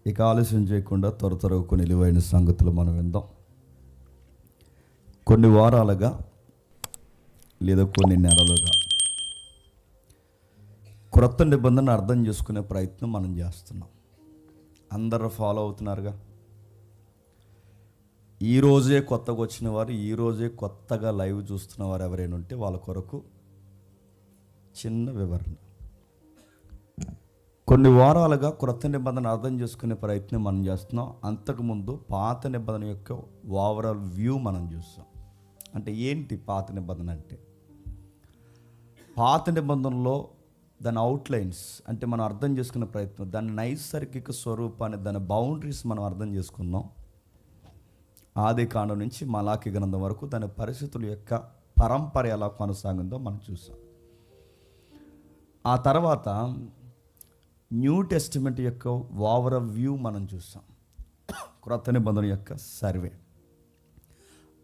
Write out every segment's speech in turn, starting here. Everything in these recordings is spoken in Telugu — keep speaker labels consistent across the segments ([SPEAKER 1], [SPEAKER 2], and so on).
[SPEAKER 1] ఇక ఆలస్యం చేయకుండా త్వర కొన్ని విలువైన సంగతులు మనం విందాం. కొన్ని వారాలుగా లేదా కొన్ని నెలలుగా క్రొత్త నిబంధన అర్థం చేసుకునే ప్రయత్నం మనం చేస్తున్నాం. అందరూ ఫాలో అవుతున్నారుగా. ఈరోజే కొత్తగా వచ్చిన వారు, ఈరోజే కొత్తగా లైవ్ చూస్తున్న వారు ఎవరైనా ఉంటే వాళ్ళ కొరకు చిన్న వివరణ. కొన్ని వారాలుగా క్రొత్త నిబంధన అర్థం చేసుకునే ప్రయత్నం మనం చేస్తున్నాం. అంతకుముందు పాత నిబంధన యొక్క ఓవరాల్ వ్యూ మనం చూస్తాం. అంటే ఏంటి పాత నిబంధన అంటే? పాత నిబంధనలో దాని అవుట్లైన్స్ అంటే మనం అర్థం చేసుకునే ప్రయత్నం, దాని నైసర్గిక స్వరూపాన్ని, దాని బౌండరీస్ మనం అర్థం చేసుకున్నాం. ఆది కాండం నుంచి మలాకి గ్రంథం వరకు దాని పరిస్థితుల యొక్క పరంపర ఎలా కొనసాగిందో మనం చూసాం. ఆ తర్వాత న్యూ టెస్టిమెంట్ యొక్క ఓవరాల్ వ్యూ మనం చూసాం. క్రొత్త నిబంధన యొక్క సర్వే.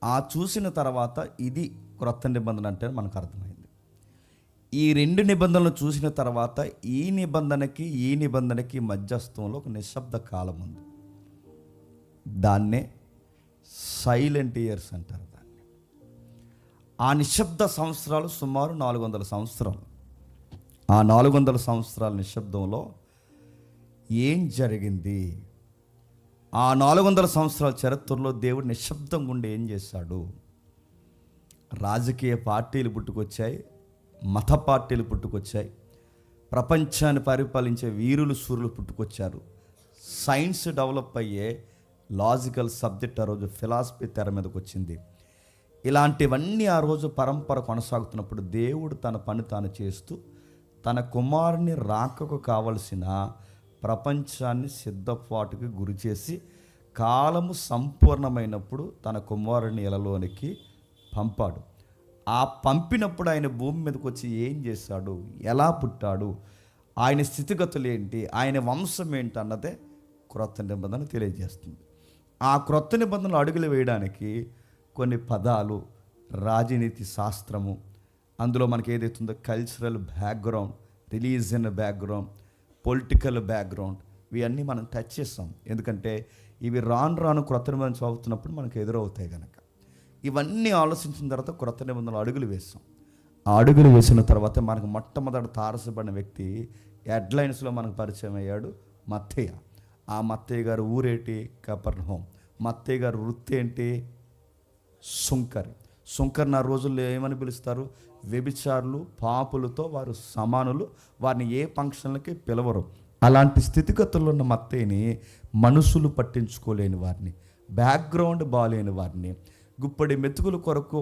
[SPEAKER 1] ఆ చూసిన తర్వాత ఇది క్రొత్త నిబంధన అంటే మనకు అర్థమైంది. ఈ రెండు నిబంధనలు చూసిన తర్వాత ఈ నిబంధనకి మధ్యస్థంలో ఒక నిశ్శబ్ద కాలం ఉంది. దాన్నే సైలెంట్ ఇయర్స్ అంటారు. దాన్ని ఆ నిశ్శబ్ద సంవత్సరాలు సుమారు 400 సంవత్సరాలు. ఆ 400 సంవత్సరాల నిశ్శబ్దంలో ఏం జరిగింది? ఆ 400 సంవత్సరాల చరిత్రలో దేవుడు నిశ్శబ్దంగా ఉండి ఏం చేశాడు? రాజకీయ పార్టీలు పుట్టుకొచ్చాయి, మత పార్టీలు పుట్టుకొచ్చాయి, ప్రపంచాన్ని పరిపాలించే వీరులు సూర్యులు పుట్టుకొచ్చారు. సైన్స్ డెవలప్ అయ్యే లాజికల్ సబ్జెక్ట్ ఆ రోజు ఫిలాసఫీ తెర మీదకి వచ్చింది. ఇలాంటివన్నీ ఆ రోజు పరంపర కొనసాగుతున్నప్పుడు దేవుడు తన పని తాను చేస్తూ తన కుమారుని రాకకు కావలసిన ప్రపంచాన్ని సిద్ధపాటుకి గురి చేసి కాలము సంపూర్ణమైనప్పుడు తన కుమారుని ఇలలోనికి పంపాడు. ఆ పంపినప్పుడు ఆయన భూమి మీదకి వచ్చి ఏం చేశాడు, ఎలా పుట్టాడు, ఆయన స్థితిగతులు ఏంటి, ఆయన వంశం ఏంటి అన్నదే క్రొత్త నిబంధన తెలియజేస్తుంది. ఆ క్రొత్త నిబంధనలు అడుగులు వేయడానికి కొన్ని పదాలు, రాజనీతి శాస్త్రము, అందులో మనకి ఏదైతుందో cultural background, religion background, political background, ఇవన్నీ మనం టచ్ చేస్తాం. ఎందుకంటే ఇవి రాను క్రొత్త నిబంధన చదువుతున్నప్పుడు మనకు ఎదురవుతాయి కనుక. ఇవన్నీ ఆలోచించిన తర్వాత క్రొత్త నిబంధనలు అడుగులు వేస్తాం. ఆ అడుగులు వేసిన తర్వాత మనకు మొట్టమొదటి తారసపడిన వ్యక్తి హెడ్లైన్స్లో మనకు పరిచయం అయ్యాడు, మత్తయ్య. ఆ మత్తయ్య గారు ఊరేంటి? కపెర్నహూం. మత్తయ్య గారు వృత్తి ఏంటి? సుంకరి. సుంకర్ని ఆ రోజుల్లో ఏమని పిలుస్తారు? వ్యభిచారులు, పాపులతో వారు సమానులు. వారిని ఏ ఫంక్షన్లకి పిలవరు. అలాంటి స్థితిగతుల్లో ఉన్న మత్తయ్యని మనుషులు పట్టించుకోలేని వారిని, బ్యాక్గ్రౌండ్ బాగాలేని వారిని, గుప్పడి మెతుకుల కొరకు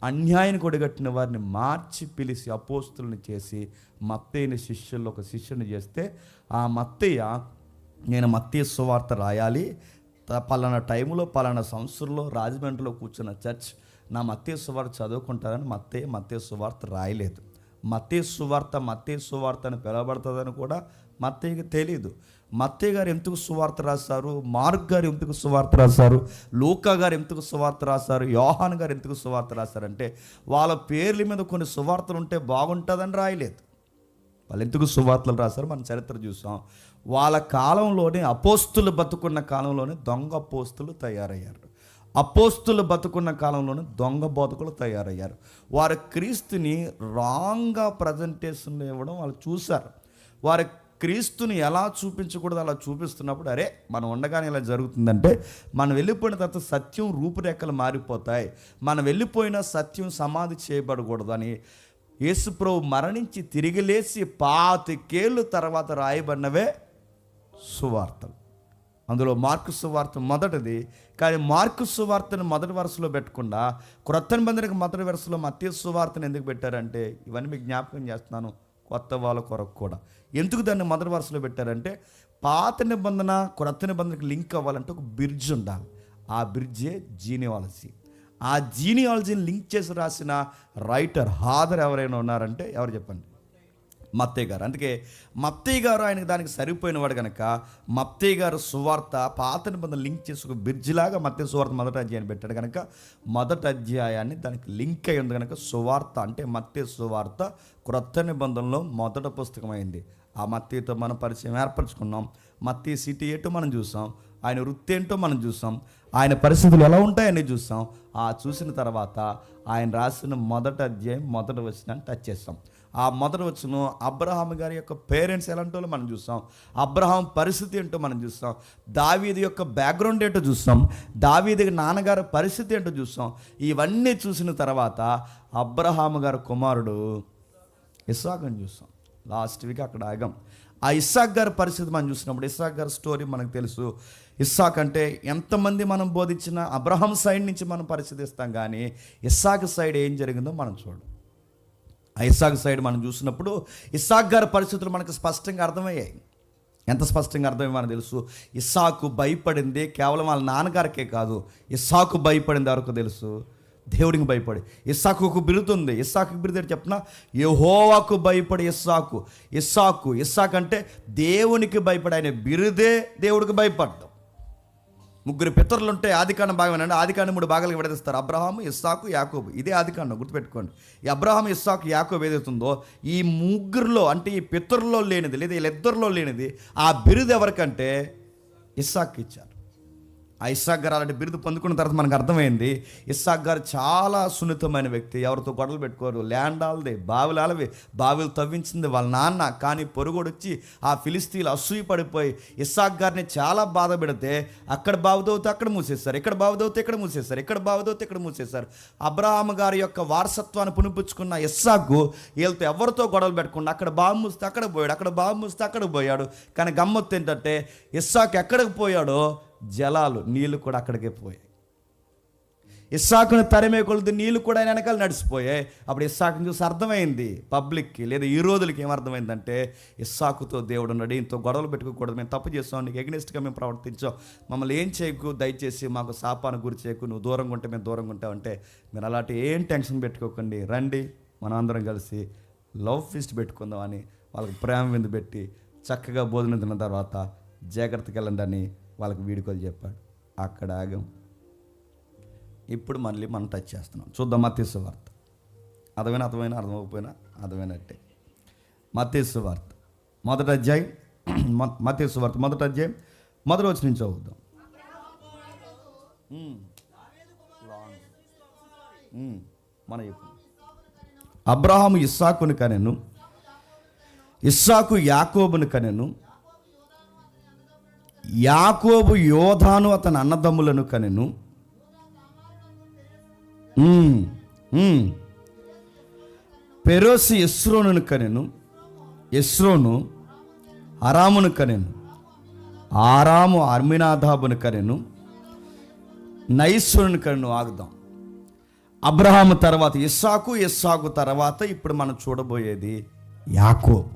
[SPEAKER 1] అన్యాయాన్ని కొడగట్టిన వారిని మార్చి పిలిచి అపోస్తులను చేసి మత్తయ్యని శిష్యుల్లో ఒక శిష్యుని చేస్తే, ఆ మత్తయ్య నేను మత్తయి సువార్త రాయాలి, పలానా టైంలో పలానా సంవత్సరంలో రాజమండ్రిలో కూర్చున్న చర్చ్ నా మత్తయి సువార్త చదువుకుంటారని మత్తయి సువార్త రాయలేదు. మత్తయి సువార్త అని పిలవబడుతుందని కూడా మత్తయికి తెలియదు. మత్తయి గారు ఎందుకు సువార్త రాశారు, మార్క్ గారు ఎందుకు సువార్త రాశారు, లూకా గారు ఎందుకు సువార్త రాశారు, యోహాన్ గారు ఎందుకు సువార్త రాశారంటే వాళ్ళ పేర్ల మీద కొన్ని సువార్తలు ఉంటే బాగుంటుందని రాయలేదు. వాళ్ళు ఎందుకు సువార్తలు రాశారు మనం చరిత్ర చూసాం. వాళ్ళ కాలంలోనే అపోస్తులు బతుకున్న కాలంలోనే దొంగ అపోస్తులు తయారయ్యారు. అపోస్తులు బతుకున్న కాలంలోనే దొంగ బోధకులు తయారయ్యారు. వారు క్రీస్తుని రాంగ్గా ప్రజెంటేషన్ ఇవ్వడం వాళ్ళు చూశారు. వారి క్రీస్తుని ఎలా చూపించకూడదు అలా చూపిస్తున్నప్పుడు, అరే మనం ఉండగానే ఇలా జరుగుతుందంటే, మనం వెళ్ళిపోయిన తర్వాత సత్యం రూపురేఖలు మారిపోతాయి, మనం వెళ్ళిపోయిన సత్యం సమాధి చేయబడకూడదు అని యేసుప్రభు మరణించి తిరిగి లేచి 25 ఏళ్ళ తర్వాత రాయబడినవే సువార్తలు. అందులో మార్కు సువార్త మొదటిది. కానీ మార్కు సువార్తను మొదటి వరుసలో పెట్టకుండా క్రొత్త నిబంధనకు మొదటి వరుసలో మత్తయి సువార్తను ఎందుకు పెట్టారంటే, ఇవన్నీ మీకు జ్ఞాపకం చేస్తున్నాను కొత్త వాళ్ళ కొరకు కూడా. ఎందుకు దాన్ని మొదటి వరుసలో పెట్టారంటే, పాత నిబంధన క్రొత్త నిబంధనకు లింక్ అవ్వాలంటే ఒక బ్రిడ్జ్ ఉండాలి. ఆ బ్రిడ్జే జీనియాలజీ. ఆ జీనియాలజీని లింక్ చేసి రాసిన రైటర్ హాదర్ ఎవరైనా ఉన్నారంటే ఎవరు చెప్పండి? మత్తయి గారు. అందుకే మత్తయి గారు ఆయనకు దానికి సరిపోయినవాడు కనుక మత్తయి గారు సువార్త పాత నిబంధన లింక్ చేసి ఒక బ్రిడ్జిలాగా మత్తయి సువార్త మొదటి అధ్యాయాన్ని పెట్టాడు కనుక మొదటి అధ్యాయాన్ని దానికి లింక్ అయి ఉంది కనుక సువార్త అంటే మత్తయి సువార్త క్రొత్త నిబంధనలో మొదటి పుస్తకం అయింది. ఆ మత్తయితో మనం పరిచయం ఏర్పరచుకున్నాం. మత్తయి సిటీ ఏంటో మనం చూసాం, ఆయన వృత్తి ఏంటో మనం చూసాం, ఆయన పరిస్థితులు ఎలా ఉంటాయని చూసాం. ఆ చూసిన తర్వాత ఆయన రాసిన మొదటి అధ్యాయం మొదటి వచనాన్ని టచ్ చేస్తాం. ఆ మొదటి వచనం అబ్రహాం గారి యొక్క పేరెంట్స్ ఎలాంటో మనం చూస్తాం, అబ్రహాం పరిస్థితి ఏంటో మనం చూస్తాం, దావీదు యొక్క బ్యాక్గ్రౌండ్ ఏంటో చూస్తాం, దావీదు నాన్నగారి పరిస్థితి ఏంటో చూస్తాం. ఇవన్నీ చూసిన తర్వాత అబ్రహాం గారి కుమారుడు ఇస్సాకుని చూస్తాం. లాస్ట్ వీక్ అక్కడ ఆగాం. ఆ ఇస్సాక్ గారి పరిస్థితి మనం చూసినప్పుడు ఇస్సాక్ గారి స్టోరీ మనకు తెలుసు. ఇస్సాక్ అంటే ఎంతమంది మనం బోధించిన అబ్రహాం సైడ్ నుంచి మనం పరిశీలిస్తాం, కానీ ఇస్సాక్ సైడ్ ఏం జరిగిందో మనం చూడం. ఆ ఇస్సాక్ సైడ్ మనం చూసినప్పుడు ఇస్సాక్ గారి పరిస్థితులు మనకు స్పష్టంగా అర్థమయ్యాయి. ఎంత స్పష్టంగా అర్థమయ్యి మనకు తెలుసు. ఇస్సాకు భయపడింది కేవలం వాళ్ళ నాన్నగారికే కాదు, ఇస్సాకు భయపడింది ఎవరికి తెలుసు? దేవుడికి భయపడి. ఇస్సాకుకు బిరుతుంది. ఇస్సాకు బిరుదు చెప్పిన యెహోవాకు భయపడి ఇస్సాకు అంటే దేవునికి భయపడి, ఆయన బిరుదే దేవుడికి భయపడ్డం. ముగ్గురు పితరులు ఉంటే ఆదికాండం భాగమేనండి. ఆదికాండం 3 భాగాలకు విడదీస్తారు: అబ్రహాము, ఇస్సాకు, యాకోబు. ఇదే ఆదికాండం, గుర్తుపెట్టుకోండి. ఈ అబ్రహాము, ఇస్సాకు, యాకోబు ఏదైతుందో ఈ ముగ్గురులో అంటే ఈ పితరుల్లో లేనిది లేదా వీళ్ళిద్దరిలో లేనిది ఆ బిరుదు ఎవరికంటే ఇస్సాకు ఇచ్చారు. ఆ ఇస్సాక్ గారు అలాంటి బిరుదు పొందుకున్న తర్వాత మనకు అర్థమైంది ఇస్సాక్ గారు చాలా సున్నితమైన వ్యక్తి, ఎవరితో గొడవలు పెట్టుకోరు, ల్యాండ్ ఆల్దే, బావిలు తవ్వించింది వాళ్ళ నాన్న. కానీ పొరుగోడు వచ్చి ఆ ఫిలిస్తీన్లు అసూయ పడిపోయి ఇస్సాక్ గారిని చాలా బాధ పెడితే అక్కడ బావి తవ్వుతే అక్కడ మూసేస్తారు, ఇక్కడ బావి తవ్వుతే ఇక్కడ మూసేస్తారు, ఇక్కడ బావి తవ్వుతే ఇక్కడ మూసేస్తారు. అబ్రహాం గారి యొక్క వారసత్వాన్ని పునిపుచ్చుకున్న ఇస్సాకు వీళ్ళతో ఎవరితో గొడవలు పెట్టకుండా అక్కడ బావి మూస్తే అక్కడ పోయాడు, అక్కడ బావి మూస్తే అక్కడ పోయాడు. కానీ గమ్మత్తు ఏంటంటే ఇస్సాకు ఎక్కడికి పోయాడో జలాలు, నీళ్లు కూడా అక్కడికే పోయాయి. ఇస్సాకును తరిమే కొలది నీళ్లు కూడా ఆయన వెనకాల నడిచిపోయాయి. అప్పుడు ఇస్సాకుని చూసి అర్థమైంది పబ్లిక్కి లేదా ఈ రోజులకి ఏమర్థమైందంటే ఇస్సాకుతో దేవుడు ఉన్నాడు, ఇంతో గొడవలు పెట్టుకోకూడదు, మేము తప్పు చేస్తాం, నీకు ఎగ్నెస్ట్గా మేము ప్రవర్తించాం, మమ్మల్ని ఏం చేయకు, దయచేసి మాకు శాపాన్ని గురి చేయకు, నువ్వు దూరంగా ఉంటే మేము దూరంగా ఉంటామంటే మీరు అలాంటి ఏం టెన్షన్ పెట్టుకోకండి, రండి మనం అందరం కలిసి లవ్ ఫీస్ట్ పెట్టుకుందాం అని వాళ్ళకి ప్రేమ విందు పెట్టి చక్కగా భోజనం తిన్న తర్వాత జాగ్రత్తగా వెళ్ళండి అని వాళ్ళకి వీడుకోలు చెప్పాడు. అక్కడ ఆగం. ఇప్పుడు మళ్ళీ మనం టచ్ చేస్తున్నాం. చూద్దాం మత్తయి సువార్త. అర్థమైనా అర్థమైనట్టే. మత్తయి సువార్త మొదటి అధ్యాయం, మత్తయి సువార్త మొదటి అధ్యాయం మొదటి వచనం నుంచి చదువుదాం. మన అబ్రహాము ఇస్సాకును కనెను, ఇస్సాకు యాకోబును కనెను, యాకోబు యోధాను అతని అన్నదమ్ములను కనెను, పెరోసి ఎస్రోనును కనెను, ఎస్రోను అరామును కనెను, ఆరాము అర్మినాదాబును కనెను, నైస్రును కనెను. ఆగుదాం. అబ్రహాము తర్వాత ఇస్సాకు తర్వాత ఇప్పుడు మనం చూడబోయేది యాకోబు.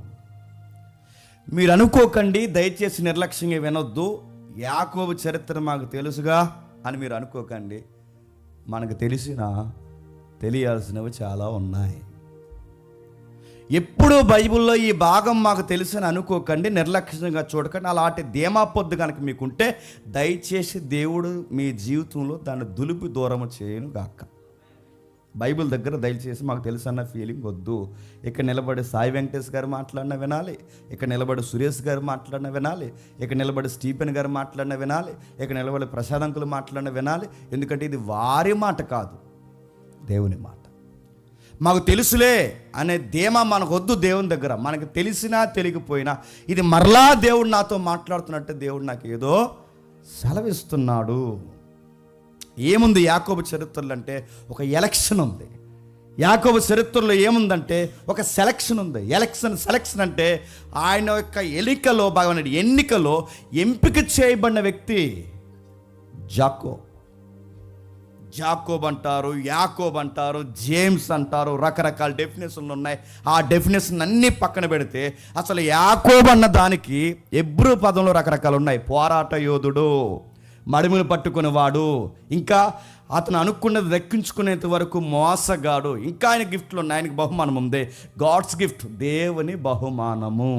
[SPEAKER 1] మీరు అనుకోకండి, దయచేసి నిర్లక్ష్యంగా వినొద్దు, యాకోబు చరిత్ర మాకు తెలుసుగా అని మీరు అనుకోకండి. మనకు తెలియాల్సినవి చాలా ఉన్నాయి. ఎప్పుడూ బైబిల్లో ఈ భాగం మాకు తెలుసు అని అనుకోకండి, నిర్లక్ష్యంగా చూడకండి. అలాంటి ధీమా పొద్దు కనుక మీకుంటే దయచేసి దేవుడు మీ జీవితంలో దాన్ని దులిపి దూరము చేయను గాక. బైబిల్ దగ్గర దయచేసి మాకు తెలుసు అన్న ఫీలింగ్ వద్దు. ఇక్కడ నిలబడి సాయి వెంకటేష్ గారు మాట్లాడినా వినాలి, ఇక్కడ నిలబడి సురేష్ గారు మాట్లాడినా వినాలి, ఇక్కడ నిలబడి స్టీఫెన్ గారు మాట్లాడినా వినాలి, ఇక్కడ నిలబడి ప్రసాద్ అంకులు మాట్లాడినా వినాలి. ఎందుకంటే ఇది వారి మాట కాదు, దేవుని మాట. మాకు తెలుసులే అనే ధీమా మనకు వద్దు. దేవుని దగ్గర మనకు తెలిసినా తెలియకపోయినా ఇది మరలా దేవుడు నాతో మాట్లాడుతున్నట్టే దేవుడు నాకు ఏదో సెలవిస్తున్నాడు. ఏముంది యాకోబు చరిత్రలో అంటే ఒక ఎలక్షన్ ఉంది. యాకోబు చరిత్రలో ఏముందంటే ఒక సెలక్షన్ ఉంది. సెలక్షన్ అంటే ఆయన యొక్క ఎన్నికలో ఎంపిక చేయబడిన వ్యక్తి జాకోబ్ అంటారు, యాకోబ్ అంటారు, జేమ్స్ అంటారు, రకరకాల డెఫినేషన్లు ఉన్నాయి. ఆ డెఫినేషన్ అన్నీ పక్కన పెడితే అసలు యాకోబ్ అన్న దానికి ఎబ్రూ పదంలో రకరకాలు ఉన్నాయి. పోరాట యోధుడు, మడిములు పట్టుకునేవాడు, ఇంకా అతను అనుకున్నది దక్కించుకునేంత వరకు మోసగాడు, ఇంకా ఆయన గిఫ్ట్లు ఉన్నాయి. ఆయనకి బహుమానం ఉంది, గాడ్స్ గిఫ్ట్, దేవుని బహుమానము.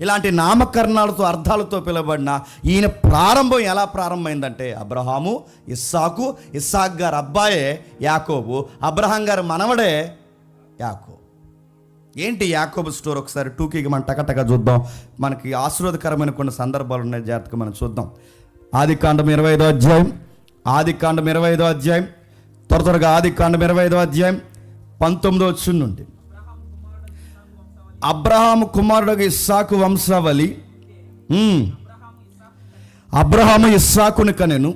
[SPEAKER 1] ఇలాంటి నామకరణాలతో అర్థాలతో పిలువబడిన ఈయన ప్రారంభం ఎలా ప్రారంభమైందంటే అబ్రహాము, ఇస్సాకు గారు అబ్బాయే యాకోబు, అబ్రహాం గారు మనవడే యాకోబు. ఏంటి యాకోబు స్టోరీ ఒకసారి టూకీగా మనం టకటగా చూద్దాం. మనకి ఆశీర్వాదకరమైన కొన్ని సందర్భాలు ఉన్నాయి, జాగ్రత్తగా మనం చూద్దాం. ఆదికాండం 25వ అధ్యాయం, ఆదికాండం 25వ అధ్యాయం, త్వరగా ఆదికాండం 25వ అధ్యాయం 19వ వచనం నుండి. అబ్రహాము కుమారుడు ఇస్సాకు వంశావళి. అబ్రహాము ఇస్సాకుని కనెను.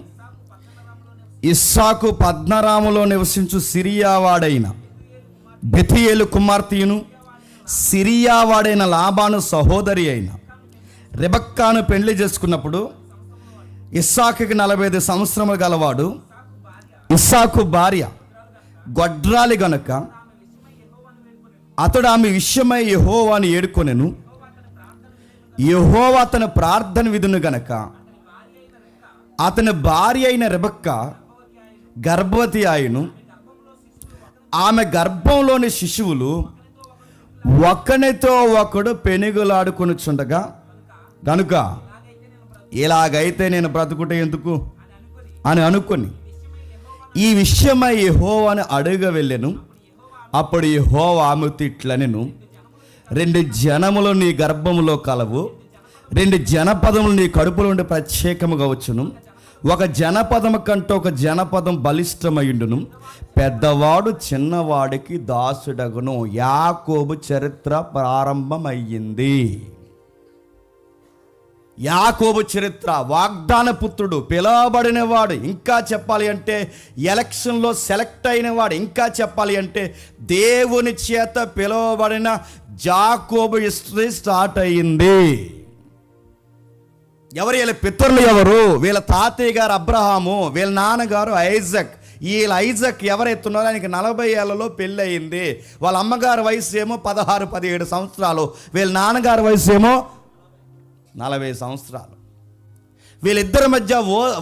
[SPEAKER 1] ఇస్సాకు పద్నరాములో నివసించు సిరియావాడైన బెతీయేలు కుమార్తెయును సిరియావాడైన లాబాను సహోదరి అయిన రెబక్కాను పెళ్లి చేసుకున్నప్పుడు ఇస్సాకుకి 45 సంవత్సరములు గలవాడు. ఇస్సాకు భార్య గొడ్రాలి గనుక అతడు ఆమె విషయమై యెహోవాను ఏడుకొనెను. యెహోవా అతని ప్రార్థన విధును గనక అతని భార్య అయిన రెబెక్క గర్భవతి ఆయను. ఆమె గర్భంలోని శిశువులు ఒకనితో ఒకడు పెనుగులాడుకొనుచుండగా గనుక ఇలాగైతే నేను బ్రతుకుట ఎందుకు అని అనుకొని ఈ విషయమై యెహోవాను అడుగ వెళ్ళెను. అప్పుడు యెహోవా ఆమెతో ఇట్లనెను, 2 జనములు నీ గర్భములో కలవు, 2 జనపదములు నీ కడుపులో ఉండి ప్రత్యేకముగా వచ్చును. ఒక జనపదము కంటే ఒక జనపదం బలిష్టమయుండును. పెద్దవాడు చిన్నవాడికి దాసుడగును. యాకోబు చరిత్ర ప్రారంభమయ్యింది. యాకోబు చరిత్ర, వాగ్దాన పుత్రుడు, పిలవబడినవాడు, ఇంకా చెప్పాలి అంటే ఎలక్షన్లో సెలెక్ట్ అయినవాడు, ఇంకా చెప్పాలి అంటే దేవుని చేత పిలవబడిన యాకోబు హిస్టరీ స్టార్ట్ అయ్యింది. ఎవరు వీళ్ళ పితరులు? ఎవరు? వీళ్ళ తాతయ్య గారు అబ్రహాము, వీళ్ళ నాన్నగారు ఐజక్. వీళ్ళ ఐజక్ ఎవరైతున్నారో ఆయనకి 40 ఏళ్లలో పెళ్ళి అయింది. వాళ్ళ అమ్మగారి వయసు ఏమో 16-17 సంవత్సరాలు, వీళ్ళ నాన్నగారి వయసు ఏమో 40 సంవత్సరాలు. వీళ్ళిద్దరి మధ్య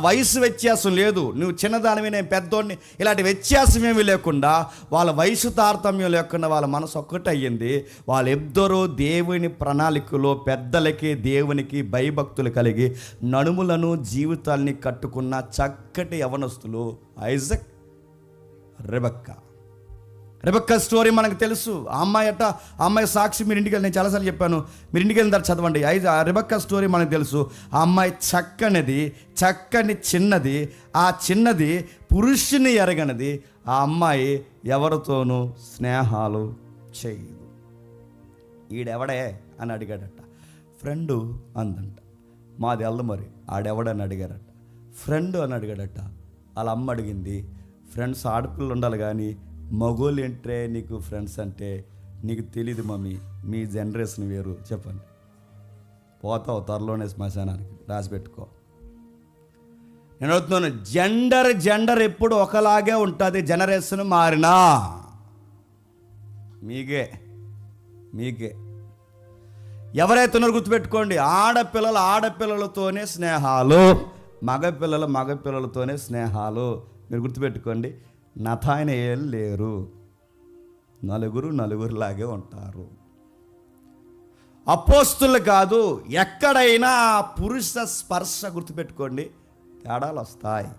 [SPEAKER 1] వయసు వ్యత్యాసం లేదు. నువ్వు చిన్నదానివి, నేను పెద్దోడిని, ఇలాంటి వ్యత్యాసం ఏమీ లేకుండా, వాళ్ళ వయసు తారతమ్యం లేకుండా వాళ్ళ మనసు ఒక్కటి అయ్యింది. వాళ్ళిద్దరూ దేవుని ప్రణాళికలో పెద్దలకి దేవునికి భయభక్తులు కలిగి నడుములను జీవితాల్ని కట్టుకున్న చక్కటి యవనస్తులు ఐజక్, రెబెక్కా. రెబెక్కా స్టోరీ మనకు తెలుసు. ఆ అమ్మాయి సాక్షి. మీరు ఇంటికి వెళ్ళి, నేను చాలాసార్లు చెప్పాను, మీరు ఇంటికి వెళ్ళిన తర్వాత చదవండి. రెబెక్కా స్టోరీ మనకు తెలుసు. ఆ అమ్మాయి చక్కని చిన్నది. ఆ చిన్నది పురుషుని ఎరగనిది. ఆ అమ్మాయి ఎవరితోనూ స్నేహాలు చేయదు. ఈడెవడే అని అడిగాడట. ఫ్రెండు అందంట. మాది వెళ్దు మరి, ఆడెవడని అడిగారట. ఫ్రెండ్ అని అడిగాడట. వాళ్ళ అమ్మ అడిగింది, ఫ్రెండ్స్ ఆడపిల్లలు ఉండాలి కానీ మగోళ్ళు ఏంట్రే నీకు ఫ్రెండ్స్ అంటే? నీకు తెలీదు మమ్మీ, మీ జనరేషన్ వేరు. చెప్పండి, పోతావు త్వరలోనే శ్మశానానికి, రాసి పెట్టుకో. నేను అడుగుతున్నాను, జెండర్ ఎప్పుడు ఒకలాగే ఉంటుంది, జనరేషన్ మారినా. మీకే ఎవరైతే ఉన్నారో గుర్తుపెట్టుకోండి. ఆడపిల్లలతోనే స్నేహాలు, మగపిల్లలతోనే స్నేహాలు. మీరు గుర్తుపెట్టుకోండి. నథానియేలు లేరు, నలుగురులాగే ఉంటారు. అపోస్తులు కాదు, ఎక్కడైనా పురుష స్పర్శ గుర్తుపెట్టుకోండి, తేడాలు వస్తాయి.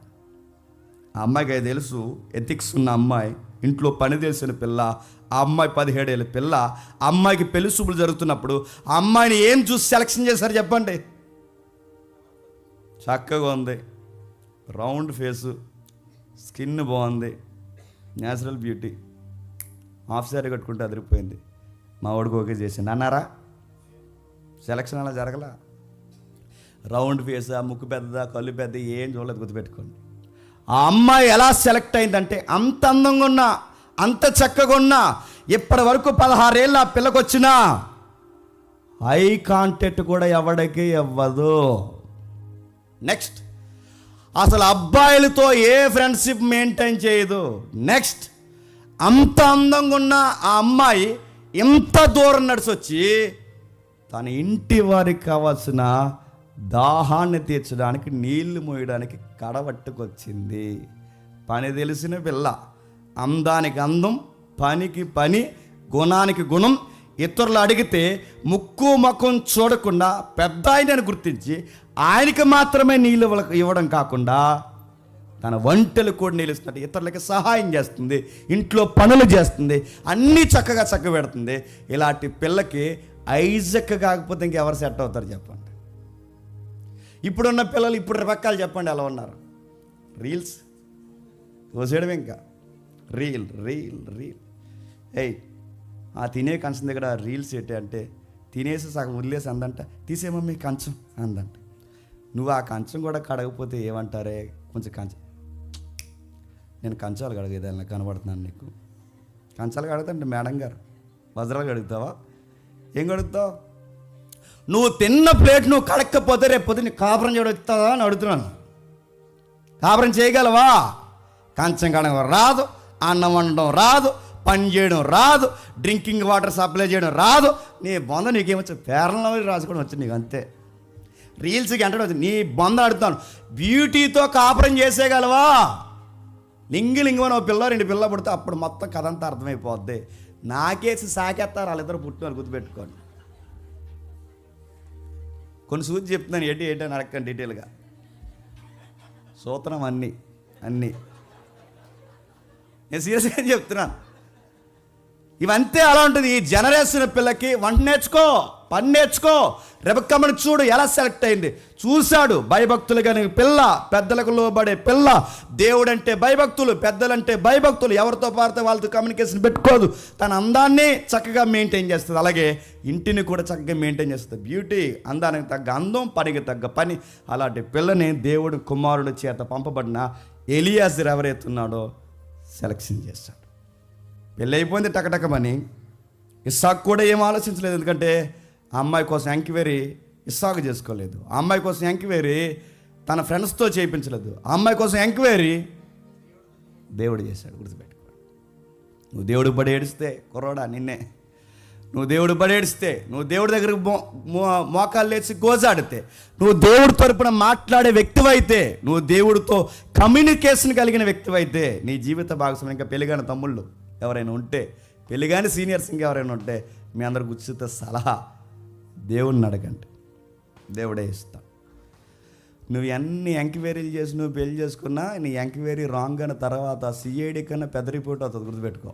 [SPEAKER 1] ఆ అమ్మాయికి అది తెలుసు. ఎథిక్స్ ఉన్న అమ్మాయి, ఇంట్లో పని తెలిసిన పిల్ల. ఆ అమ్మాయి 17 ఏళ్ళ పిల్ల. ఆ అమ్మాయికి పెళ్లి చూపులు జరుగుతున్నప్పుడు ఆ అమ్మాయిని ఏం చూసి సెలక్షన్ చేశారు చెప్పండి? చక్కగా ఉంది, రౌండ్ ఫేసు, స్కిన్ బాగుంది, న్యాచురల్ బ్యూటీ, హాఫ్ శారీ కట్టుకుంటే అదిరిపోయింది. మా వాడికి ఓకే చేసింది అన్నారా? సెలక్షన్ అలా జరగలా. రౌండ్ ఫేసా, ముక్కు పెద్దదా, కళ్ళు పెద్ద, ఏం చూడలేదు. గుర్తుపెట్టుకోండి. ఆ అమ్మాయి ఎలా సెలెక్ట్ అయిందంటే, అంత అందంగా ఉన్నా, అంత చక్కగా ఉన్నా, ఇప్పటి వరకు 16 ఏళ్ళు ఆ పిల్లకి వచ్చినా ఐ కాంటాక్ట్ కూడా ఎవడికి ఇవ్వదు. నెక్స్ట్, అసలు అబ్బాయిలతో ఏ ఫ్రెండ్షిప్ మెయింటైన్ చేయదు. నెక్స్ట్, అంత అందంగా ఉన్న ఆ అమ్మాయి ఇంత దూరం నడిచొచ్చి తన ఇంటి వారికి కావాల్సిన దాహాన్ని తీర్చడానికి, నీళ్లు మోయడానికి కడవట్టుకొచ్చింది. పని తెలిసిన పిల్ల. అందానికి అందం, పనికి పని, గుణానికి గుణం. ఇతరులు అడిగితే ముక్కు ముఖం చూడకుండా పెద్ద ఆయనని గుర్తించి ఆయనకి మాత్రమే నీళ్ళు ఇవ్వడం కాకుండా తన వంటలు కూడా నిలుస్తున్నట్టు ఇతరులకి సహాయం చేస్తుంది, ఇంట్లో పనులు చేస్తుంది, అన్నీ చక్కగా చక్కబెడుతుంది. ఇలాంటి పిల్లకి ఐజక్ కాకపోతే ఇంకెవరు సెట్ అవుతారు చెప్పండి? ఇప్పుడున్న పిల్లలు ఇప్పుడు రకాలు చెప్పండి ఎలా ఉన్నారు? రీల్స్ తోసేయడం, ఇంకా రీల్ రీల్ రీల్. తినే కంచం దగ్గర రీల్స్ ఏంటి అంటే తినేసి సగం వదిలేసి అందంట, తీసేమమ్మీ కంచం అందంట. నువ్వు ఆ కంచం కూడా కడగకపోతే ఏమంటారే? కొంచెం కంచం, నేను కంచాలు కడగేదాన్ని కనబడుతున్నాను నీకు. కంచాలు కడుగుతాంటే మేడం గారు వజ్రాలు కడుగుతావా? ఏం కడుగుతావు? నువ్వు తిన్న ప్లేట్ నువ్వు కడక్కపోతే రేపు పొద్దున్న కాపురం చేయడవుతుందా అని అడుగుతున్నాను. కాపురం చేయగలవా? కంచం కడగడం రాదు, అన్నం వండడం రాదు, పని చేయడం రాదు, డ్రింకింగ్ వాటర్ సప్లై చేయడం రాదు. నీ బొంద నీకేమొచ్చు? పేరంలో రాసుకోవడం వచ్చు నీకు, అంతే. రీల్స్కి అంటే వచ్చు నీ బొంద అడుగుతాను. బ్యూటీతో కాపురం చేసేయగలవా? లింగిలింగమని ఒక పిల్ల 2 పిల్ల పుడితే అప్పుడు మొత్తం కథ అంతా అర్థమైపోద్ది. నాకేసి సాకేస్తారు వాళ్ళిద్దరు పుట్టిన గుర్తుపెట్టుకోండి. కొన్ని సూచి చెప్తున్నాను, ఏంటి అని అడగండి డీటెయిల్గా. సూత్రం అన్నీ నేను సీరియస్గా చెప్తున్నాను. ఇవంతే అలా ఉంటుంది. ఈ జనరేషన్ పిల్లకి వంట నేర్చుకో, పని నేర్చుకో. రెబెక్కమ్మని చూడు ఎలా సెలెక్ట్ అయింది. చూశాడు భయభక్తులు కానీ పిల్ల, పెద్దలకు లోబడే పిల్ల. దేవుడంటే భయభక్తులు, పెద్దలంటే భయభక్తులు. ఎవరితో పారితే వాళ్ళతో కమ్యూనికేషన్ పెట్టుకోదు. తన అందాన్ని చక్కగా మెయింటైన్ చేస్తుంది. అలాగే ఇంటిని కూడా చక్కగా మెయింటైన్ చేస్తుంది. బ్యూటీ, అందానికి తగ్గ అందం, పనికి తగ్గ పని. అలాంటి పిల్లని దేవుడు కుమారుడు చేత పంపబడిన ఎలియాజరు ఎవరైతే ఉన్నాడో సెలక్షన్ చేస్తాడు. పెళ్ళి అయిపోయింది టకటకమని. ఇస్సాకు కూడా ఏం ఆలోచించలేదు. ఎందుకంటే ఆ అమ్మాయి కోసం ఎంక్వైరీ ఇస్సాకు చేసుకోలేదు. ఆ అమ్మాయి కోసం ఎంక్వైరీ తన ఫ్రెండ్స్తో చేయించలేదు. ఆ అమ్మాయి కోసం ఎంక్వైరీ దేవుడు చేశాడు. గుర్తుపెట్టుకో. నువ్వు దేవుడు బడి ఏడిస్తే కుర్రోడా నిన్నే, నువ్వు దేవుడు బడి ఏడిస్తే, నువ్వు దేవుడి దగ్గరకు మోకాలు లేచి గోజాడితే, నువ్వు దేవుడి తరపున మాట్లాడే వ్యక్తివైతే, నువ్వు దేవుడితో కమ్యూనికేషన్ కలిగిన వ్యక్తివైతే, నీ జీవిత భాగస్వామి ఇంకా పెళ్ళిగాని తమ్ముళ్ళు ఎవరైనా ఉంటే, పెళ్ళిగాని సీనియర్స్ ఇంకా ఎవరైనా ఉంటే, మీ అందరికి ఉచిత సలహా, దేవుడిని అడగండి, దేవుడే ఇస్తాడు. నువ్వు ఎన్ని ఎంక్వైరీలు చేసి నువ్వు పెళ్లి చేసుకున్నా నీ ఎంక్వైరీ రాంగ్ అయిన తర్వాత సిఐడి కన్నా పెద్ద రిపోర్ట్ అవుతుంది. గుర్తుపెట్టుకో.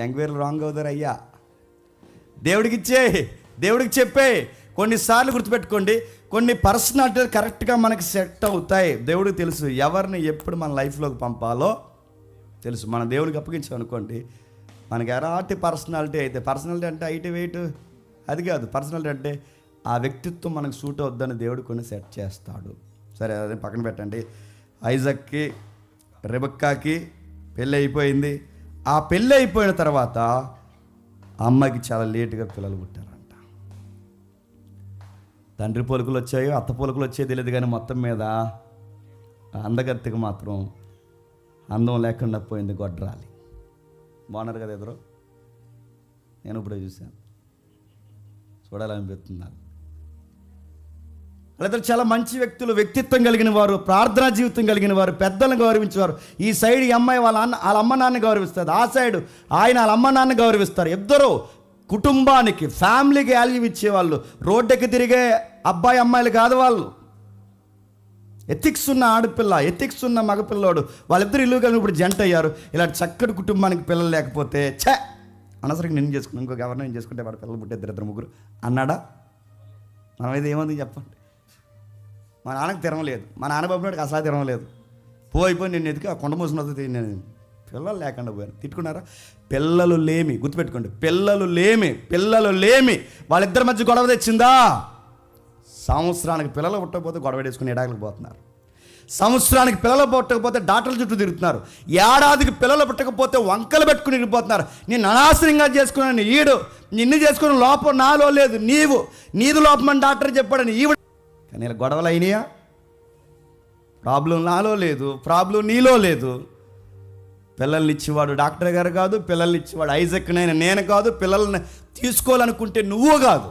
[SPEAKER 1] ఎంక్వైరీ రాంగ్ అవుతారు అయ్యా. దేవుడికి ఇచ్చే, దేవుడికి చెప్పే. కొన్నిసార్లు గుర్తుపెట్టుకోండి, కొన్ని పర్సనాలిటీలు కరెక్ట్గా మనకి సెట్ అవుతాయి. దేవుడికి తెలుసు ఎవరిని ఎప్పుడు మన లైఫ్లోకి పంపాలో తెలుసు. మన దేవుడికి అప్పగించామనుకోండి, మనకి ఎలాంటి పర్సనాలిటీ అయితే, పర్సనాలిటీ అంటే హైట్ వెయిట్ అది కాదు. పర్సనాలిటీ అంటే ఆ వ్యక్తిత్వం మనకు సూట్ అవుద్దని దేవుడు కొన్ని సెట్ చేస్తాడు. సరే, అదే పక్కన పెట్టండి. ఐజక్కి రెబెక్కాకి పెళ్ళి అయిపోయింది. ఆ పెళ్ళి అయిపోయిన తర్వాత ఆ అమ్మాయికి చాలా లేటుగా పిల్లలు పుట్టారంట. తండ్రి పోలికలు వచ్చాయో అత్త పోలికలు వచ్చాయో తెలియదు, కానీ మొత్తం మీద అందగత్తెకి మాత్రం అందం లేకుండా పోయింది. గొడ్రాలి. బాగున్నారు కదా ఎదురు? నేను ఇప్పుడే చూశాను, చూడాలనిపిస్తున్నారు. వాళ్ళిద్దరు చాలా మంచి వ్యక్తులు, వ్యక్తిత్వం కలిగిన వారు, ప్రార్థనా జీవితం కలిగిన వారు, పెద్దలను గౌరవించేవారు. ఈ సైడ్ ఈ అమ్మాయి వాళ్ళ అమ్మ నాన్న గౌరవిస్తారు, ఆ సైడ్ ఆయన వాళ్ళ అమ్మ నాన్న గౌరవిస్తారు. ఇద్దరు కుటుంబానికి, ఫ్యామిలీకి వాల్యూ ఇచ్చేవాళ్ళు. రోడ్డుకి తిరిగే అబ్బాయి అమ్మాయిలు కాదు వాళ్ళు. ఎథిక్స్ ఉన్న ఆడపిల్ల, ఎథిక్స్ ఉన్న మగపిల్లోడు, వాళ్ళిద్దరు ఇల్లు కలిసి ఇప్పుడు జంట అయ్యారు. ఇలాంటి చక్కటి కుటుంబానికి పిల్లలు లేకపోతే అనవసరంగా నిన్ను చేసుకున్నాను, ఇంకొక ఎవరిని నేను చేసుకుంటే వాడు పిల్లలు పుట్టే 2-3 అన్నాడా? మనం అయితే ఏమంది చెప్పండి. మా నాన్నకు తిరగలేదు, మా నాన్న బాబునాడికి అసలు తిరగలేదు. అయిపోయి నేను ఎదికి ఆ కొండ మూసిన నేను పిల్లలు లేకుండా పోయాను. తిట్టుకున్నారా? పిల్లలు లేమి, గుర్తుపెట్టుకోండి, పిల్లలు లేమి వాళ్ళిద్దరి మధ్య గొడవ తెచ్చిందా? సంవత్సరానికి పిల్లలు పుట్టకపోతే గొడవ వేసుకుని ఎడాకులకు పోతున్నారు. సంవత్సరానికి పిల్లలు పుట్టకపోతే డాక్టర్ల చుట్టూ తిరుగుతున్నారు. ఏడాదికి పిల్లలు పుట్టకపోతే వంకలు పెట్టుకుని ఇరిగిపోతున్నారు. నేను అనాశనంగా చేసుకున్నాను ఈడు, నిన్ను చేసుకున్న లోపం నాలో లేదు, నీది లోపం అని డాక్టర్ చెప్పాడని ఈవిడ. కానీ ఇలా గొడవలు అయినాయా? ప్రాబ్లం నాలో లేదు, ప్రాబ్లం నీలో లేదు. పిల్లల్ని ఇచ్చేవాడు డాక్టర్ గారు కాదు, పిల్లల్ని ఇచ్చేవాడు ఐజక్నైనా నేను కాదు, పిల్లల్ని తీసుకోవాలనుకుంటే నువ్వు కాదు.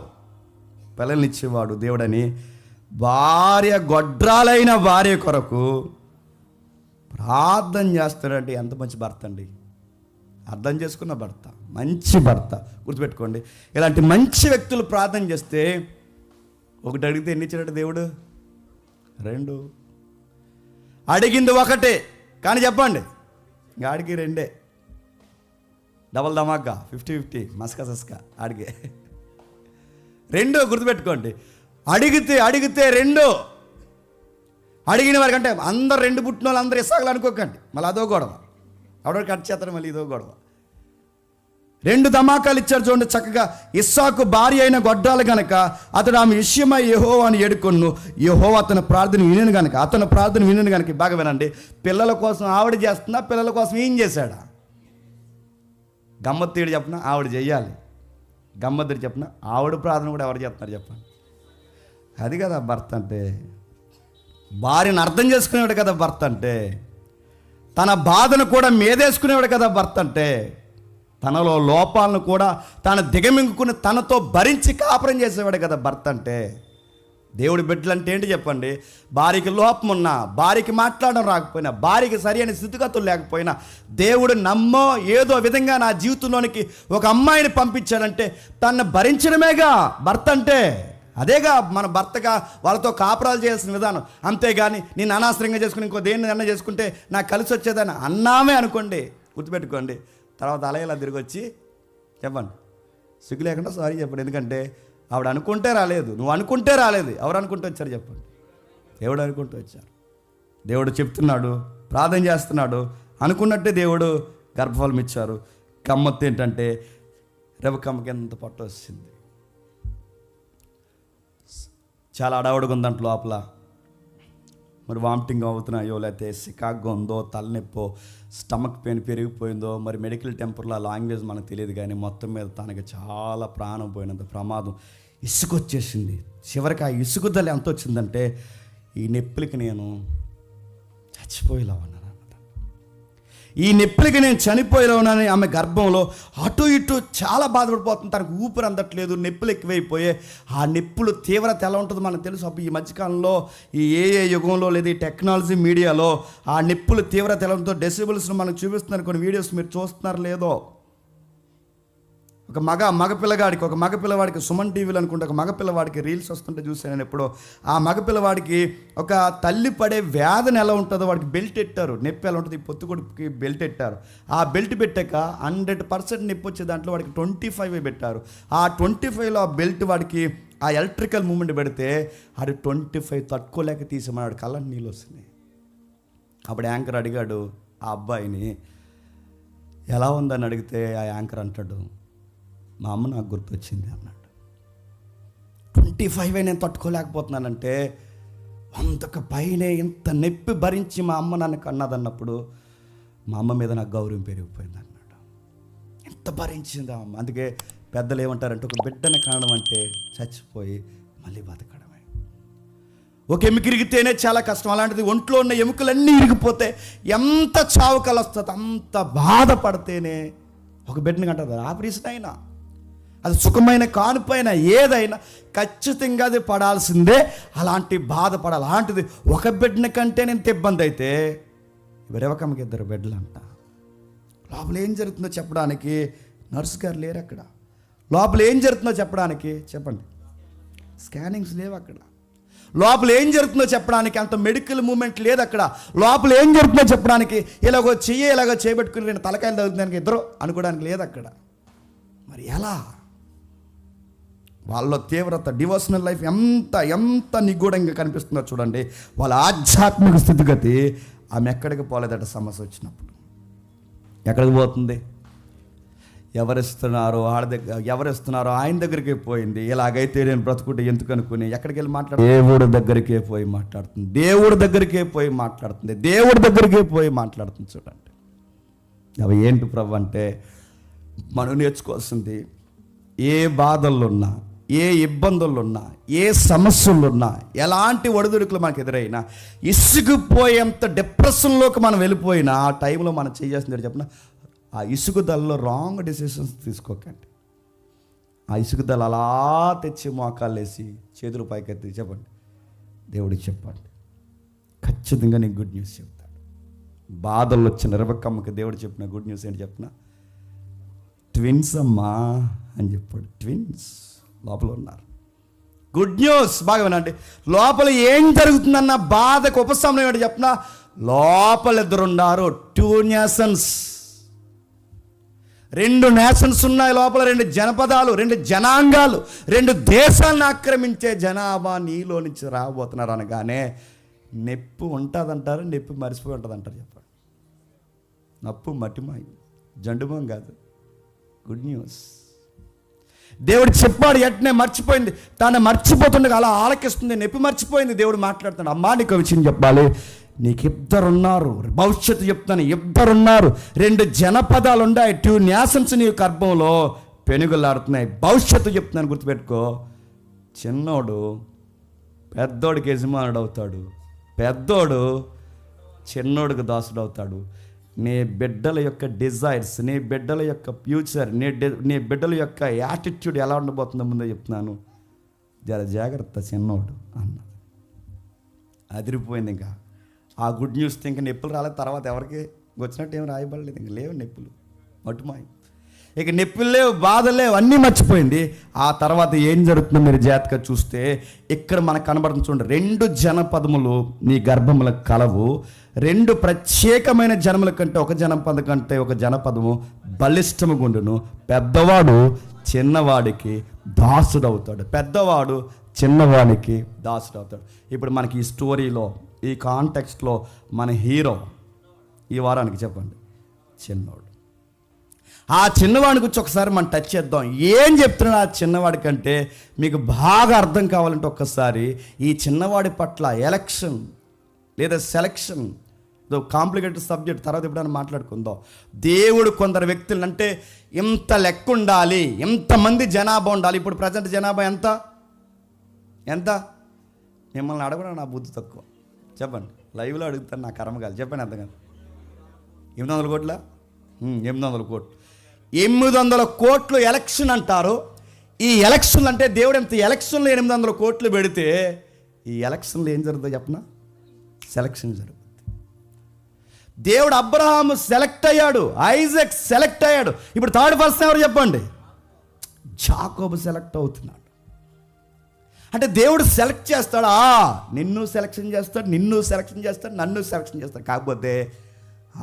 [SPEAKER 1] పిల్లల్ని ఇచ్చేవాడు దేవుడని భార్య, గొడ్రాలైన భార్య కొరకు ప్రార్థన చేస్తాడంటే ఎంత మంచి భర్త అండి. అర్థం చేసుకున్న భర్త, మంచి భర్త. గుర్తుపెట్టుకోండి, ఇలాంటి మంచి వ్యక్తులు ప్రార్థన చేస్తే ఒకటి అడిగితే ఎన్ని ఇచ్చాడట దేవుడు? 2. అడిగింది ఒకటే, కానీ చెప్పండి ఆడికి రెండే. డబల్ ధమాకా, 50-50, మస్కా సస్కా ఆడికి రెండు. గుర్తుపెట్టుకోండి, అడిగితే రెండు. అడిగిన వారికంటే అందరు రెండు పుట్టిన వాళ్ళు అందరూ ఇస్సాకులు అనుకోకండి, మళ్ళీ అదో గొడవ. ఎవడో కట్ చేస్తారు, మళ్ళీ ఇదో గొడవ. రెండు ధమాకాలు ఇచ్చారు చూడండి చక్కగా. ఇస్సాకు భార్య అయిన గొడ్రాలు గనక అతడు ఆమె విషయమై యెహోవాను ఏడుకొను, యెహోవా అతని ప్రార్థన వినను గనక. బాగా వినండి, పిల్లల కోసం ఆవిడ చేస్తున్నా, పిల్లల కోసం ఏం చేశాడా? గమ్మత్తీడు చెప్పిన ఆవిడ చెయ్యాలి, గమ్మత్తీడు చెప్పిన ఆవిడ ప్రార్థన కూడా ఎవరు చేస్తున్నారు చెప్పండి? అది కదా భర్త అంటే. భార్యను అర్థం చేసుకునేవాడు కదా భర్త అంటే. తన బాధను కూడా మేదేసుకునేవాడు కదా భర్త అంటే. తనలో లోపాలను కూడా తాను దిగమింగుకుని తనతో భరించి కాపురం చేసేవాడు కదా భర్త అంటే. దేవుడి బిడ్డలు అంటే ఏంటి చెప్పండి? భార్యకి లోపం ఉన్నా, భార్యకి మాట్లాడడం రాకపోయినా, భార్యకి సరైన స్థితిగతులు లేకపోయినా, దేవుడు నమ్మో ఏదో విధంగా నా జీవితంలోనికి ఒక అమ్మాయిని పంపించాడంటే తనను భరించడమేగా భర్త అంటే. అదేగా మన భర్తగా వాళ్ళతో కాపురాలు చేయాల్సిన విధానం. అంతేగాని నేను అనవసరంగా చేసుకుని ఇంకో దేన్ని అన్న చేసుకుంటే నాకు కలిసి వచ్చేదని అన్నామే అనుకోండి, గుర్తుపెట్టుకోండి. తర్వాత అలా తిరిగి వచ్చి చెప్పండి, సిగ్గు లేకుండా సారీ చెప్పండి. ఎందుకంటే ఆవిడ అనుకుంటే రాలేదు, నువ్వు అనుకుంటే రాలేదు. ఎవరు అనుకుంటూ వచ్చారు చెప్పండి? దేవుడు అనుకుంటూ వచ్చారు. దేవుడు చెప్తున్నాడు, ప్రార్థన చేస్తున్నాడు, అనుకున్నట్టే దేవుడు గర్భఫలం ఇచ్చారు. గమ్మత్తు ఏంటంటే రెబెక్కమ్మకి ఎంత పొట్ట వచ్చింది. చాలా అడవుడుగా ఉందంట లోపల. మరి వామిటింగ్ అవుతున్నాయో, లేకపోతే సికాగ్గా ఉందో, తలనొప్పో, స్టమక్ పెయిన్ పెరిగిపోయిందో, మరి మెడికల్ టెంపర్లో లాంగ్వేజ్ మనకు తెలియదు. కానీ మొత్తం మీద తనకి చాలా ప్రాణం పోయినంత ప్రమాదం. ఇసుకొచ్చేసింది. చివరికి ఆ ఇసుగుదల ఎంత వచ్చిందంటే ఈ నొప్పులకి నేను చచ్చిపోయేలా ఉన్నాను. ఈ నొప్పులకి నేను చనిపోయేలా ఉన్నానని ఆమె గర్భంలో అటు ఇటు చాలా బాధపడిపోతుంది. తనకు ఊపిరి అందట్లేదు, నొప్పులు ఎక్కువైపోయే. ఆ నొప్పులు తీవ్రత ఎలా ఉంటుందో మనకు తెలుసు. అప్పుడు ఈ మధ్యకాలంలో ఈ ఏ యుగంలో లేదా ఈ టెక్నాలజీ మీడియాలో ఆ నొప్పులు తీవ్రత ఎలా ఉంటుందో డెసిబుల్స్ను మనకు చూపిస్తున్నారు. కొన్ని వీడియోస్ మీరు చూస్తున్నారు లేదో. ఒక మగ పిల్లవాడికి సుమన్ టీవీలో అనుకుంటే ఒక మగపిల్లవాడికి రీల్స్ వస్తుంటే చూసాను నేను ఎప్పుడో. ఆ మగపిల్లవాడికి ఒక తల్లి పడే వేదన ఎలా ఉంటుందో వాడికి బెల్ట్ పెట్టారు. నొప్పి ఎలా ఉంటుంది, పొత్తుకొడుపుకి బెల్ట్ పెట్టారు. ఆ బెల్ట్ పెట్టాక 100% నొప్పి వచ్చే దాంట్లో వాడికి 25 పెట్టారు. ఆ 25లో ఆ బెల్ట్ వాడికి ఆ ఎలక్ట్రికల్ మూమెంట్ పెడితే అది 25 తట్టుకోలేక తీసేమన్నాడు. కళ్ళని నీళ్ళు వస్తున్నాయి. అప్పుడు యాంకర్ అడిగాడు ఆ అబ్బాయిని, ఎలా ఉందని అడిగితే ఆ యాంకర్ అంటాడు, మా అమ్మ నాకు గుర్తొచ్చింది అన్నాడు. 25 నేను తట్టుకోలేకపోతున్నానంటే అంతకు పైనే ఇంత నొప్పి భరించి మా అమ్మ నన్ను కన్నదన్నప్పుడు మా అమ్మ మీద నాకు గౌరవం పెరిగిపోయింది అన్నాడు. ఎంత భరించింది అమ్మ. అందుకే పెద్దలు ఏమంటారంటే ఒక బిడ్డను కనడం అంటే చచ్చిపోయి మళ్ళీ బతకడమే. ఒక ఎముక ఇరిగితేనే చాలా కష్టం. అలాంటిది ఒంట్లో ఉన్న ఎముకలన్నీ ఇరిగిపోతే ఎంత చావు కలుస్తుంది, అంత బాధపడితేనే ఒక బిడ్డని కంటారు. ఆపరేషన్ అయినా అది సుఖమైన కానుపైన ఏదైనా ఖచ్చితంగా అది పడాల్సిందే. అలాంటి బాధపడాలి. అలాంటిది ఒక బిడ్డని కంటే ఎంత ఇబ్బంది అయితే రెబెక్కమ్మకి 2 బిడ్డలు అంట. లోపల ఏం జరుగుతుందో చెప్పడానికి నర్సు గారు లేరు అక్కడ. లోపల ఏం జరుగుతుందో చెప్పడానికి చెప్పండి, స్కానింగ్స్ లేవు అక్కడ. లోపల ఏం జరుగుతుందో చెప్పడానికి అంత మెడికల్ మూమెంట్ లేదు అక్కడ. లోపల ఏం జరుగుతుందో చెప్పడానికి ఇలాగో చేయబెట్టుకుని 2 తలకాయలు తగ్గుతానికి ఇద్దరు అనుకోవడానికి లేదు అక్కడ. మరి ఎలా? వాళ్ళ తీవ్రత, డివోషనల్ లైఫ్ ఎంత నిగూఢంగా కనిపిస్తుందో చూడండి. వాళ్ళ ఆధ్యాత్మిక స్థితిగతి. ఆమె ఎక్కడికి పోలేదట సమస్య వచ్చినప్పుడు. ఎక్కడికి పోతుంది? ఎవరిస్తున్నారో ఆయన దగ్గరికే పోయింది. ఇలాగైతే నేను బ్రతుకుంటే ఎందుకు అనుకుని ఎక్కడికి వెళ్ళి మాట్లాడుతుంది? దేవుడి దగ్గరికే పోయి మాట్లాడుతుంది. చూడండి అవి ఏంటి ప్రభు అంటే, మనం నేర్చుకోవాల్సింది ఏ బాధల్లోన్నా, ఏ ఇబ్బందులున్నా, ఏ సమస్యలున్నా, ఎలాంటి ఒడిదుడుకులు మనకు ఎదురైనా, ఇసుకుపోయేంత డిప్రెషన్లోకి మనం వెళ్ళిపోయినా ఆ టైంలో మనం చేయాల్సింది చెప్పిన ఆ ఇసుగుదలలో రాంగ్ డెసిషన్స్ తీసుకోకండి. ఆ ఇసుగుదల అలా తెచ్చి మోకాళ్ళు వేసి చేతులు పైకెత్తి చెప్పండి, దేవుడికి చెప్పండి, ఖచ్చితంగా నీకు గుడ్ న్యూస్ చెప్తాడు. బాధలు వచ్చిన రెబెక్కమ్మకి దేవుడు చెప్పిన గుడ్ న్యూస్ ఏంటి చెప్పిన? ట్విన్స్ అమ్మా అని చెప్పాడు. ట్విన్స్ లోపల ఉన్నారు. Good news. బాగా వినండి. లోపల ఏం జరుగుతుందన్న బాధకు ఉపశమనం ఏంటి చెప్పిన? లోపల ఇద్దరున్నారు. 2 నేషన్స్, 2 నేషన్స్ ఉన్నాయి లోపల, 2 జనపదాలు, 2 జనాంగాలు, 2 దేశాలను ఆక్రమించే జనాభా నీలో నుంచి రాబోతున్నారు అనగానే నొప్పి ఉంటుందంటారు, నొప్పి మర్చిపోయి ఉంటుందంటారు. చెప్పండి. నప్పు మట్టిమాయి, జండుమం కాదు, గుడ్ న్యూస్. దేవుడు చెప్పాడు, ఎట్నే మర్చిపోయింది. తాను మర్చిపోతుండగా అలా ఆలకిస్తుంది, నొప్పి మర్చిపోయింది. దేవుడు మాట్లాడుతున్నాడు, అమ్మా నీకు విషయం చెప్పాలి, నీకు 2 ఉన్నారు. భవిష్యత్తు చెప్తాను, 2 ఉన్నారు. 2 జనపదాలు ఉన్నాయి, 2 నేషన్స్ నీ గర్భంలో పెనుగులాడుతున్నాయి. భవిష్యత్తు చెప్తున్నాను, గుర్తుపెట్టుకో. చిన్నోడు పెద్దోడికి యజమానుడు అవుతాడు, పెద్దోడు చిన్నోడికి దాసుడు అవుతాడు. నీ బిడ్డల యొక్క డిజైర్స్, నీ బిడ్డల యొక్క ఫ్యూచర్, నీ బిడ్డల యొక్క యాటిట్యూడ్ ఎలా ఉండబోతుందో ముందే చెప్తున్నాను. జర జాగ్రత్త చిన్నోడు అన్నది. అదిరిపోయింది. ఇంకా ఆ గుడ్ న్యూస్ ఇంకా నొప్పులు రాలేదు. తర్వాత ఎవరికి వచ్చినట్టు ఏం రాయబడలేదు, ఇంక లేవు నొప్పులు, మటుమాయి. ఇక నొప్పులు లేవు, బాధలు లేవు, అన్నీ మర్చిపోయింది. ఆ తర్వాత ఏం జరుగుతుందో మీరు జాగ్రత్తగా చూస్తే ఇక్కడ మనకు కనబడుతుంది చూడండి. 2 జనపదములు నీ గర్భముల కలవు. 2 ప్రత్యేకమైన జనముల కంటే ఒక జనపద కంటే ఒక జనపదము బలిష్టము గుండును. పెద్దవాడు చిన్నవాడికి దాసుడవుతాడు. పెద్దవాడు చిన్నవాడికి దాసుడవుతాడు. ఇప్పుడు మనకి ఈ స్టోరీలో, ఈ కాంటెక్స్ట్లో మన హీరో ఈ వారానికి చెప్పండి చిన్నవాడు. ఆ చిన్నవాడి గురించి ఒకసారి మనం టచ్ చేద్దాం. ఏం చెప్తున్నాడు ఆ చిన్నవాడి కంటే మీకు బాగా అర్థం కావాలంటే ఒక్కసారి ఈ చిన్నవాడి పట్ల ఎలక్షన్ లేదా సెలక్షన్, కాంప్లికేటెడ్ సబ్జెక్ట్, తర్వాత ఎప్పుడైనా మాట్లాడుకుందాం. దేవుడు కొందరు వ్యక్తులు అంటే ఇంత లెక్క ఉండాలి, ఇంతమంది జనాభా ఉండాలి. ఇప్పుడు ప్రజెంట్ జనాభా ఎంత ఎంత మిమ్మల్ని అడగడం నా బుద్ధి తక్కువ. చెప్పండి, లైవ్లో అడుగుతాను, నా కర్మ కాదు. చెప్పండి ఎంత కాదు? 800 కోట్ల 800 కోట్లు 800 కోట్లు ఎలక్షన్ అంటారు. ఈ ఎలక్షన్ అంటే దేవుడు ఎంత ఎలక్షన్లో 800 కోట్లు పెడితే ఈ ఎలక్షన్లో ఏం జరుగుతుందో చెప్పనా? సెలక్షన్ జరుగుతుంది. దేవుడు అబ్రహాము సెలెక్ట్ అయ్యాడు, ఐజాక్ సెలెక్ట్ అయ్యాడు. ఇప్పుడు థర్డ్ పర్సన్ ఎవరు చెప్పండి? యాకోబు సెలెక్ట్ అవుతున్నాడు. అంటే దేవుడు సెలెక్ట్ చేస్తాడా? నిన్ను సెలెక్షన్ చేస్తాడు, నిన్ను సెలెక్షన్ చేస్తాడు, నన్ను సెలెక్షన్ చేస్తాడు. కాకపోతే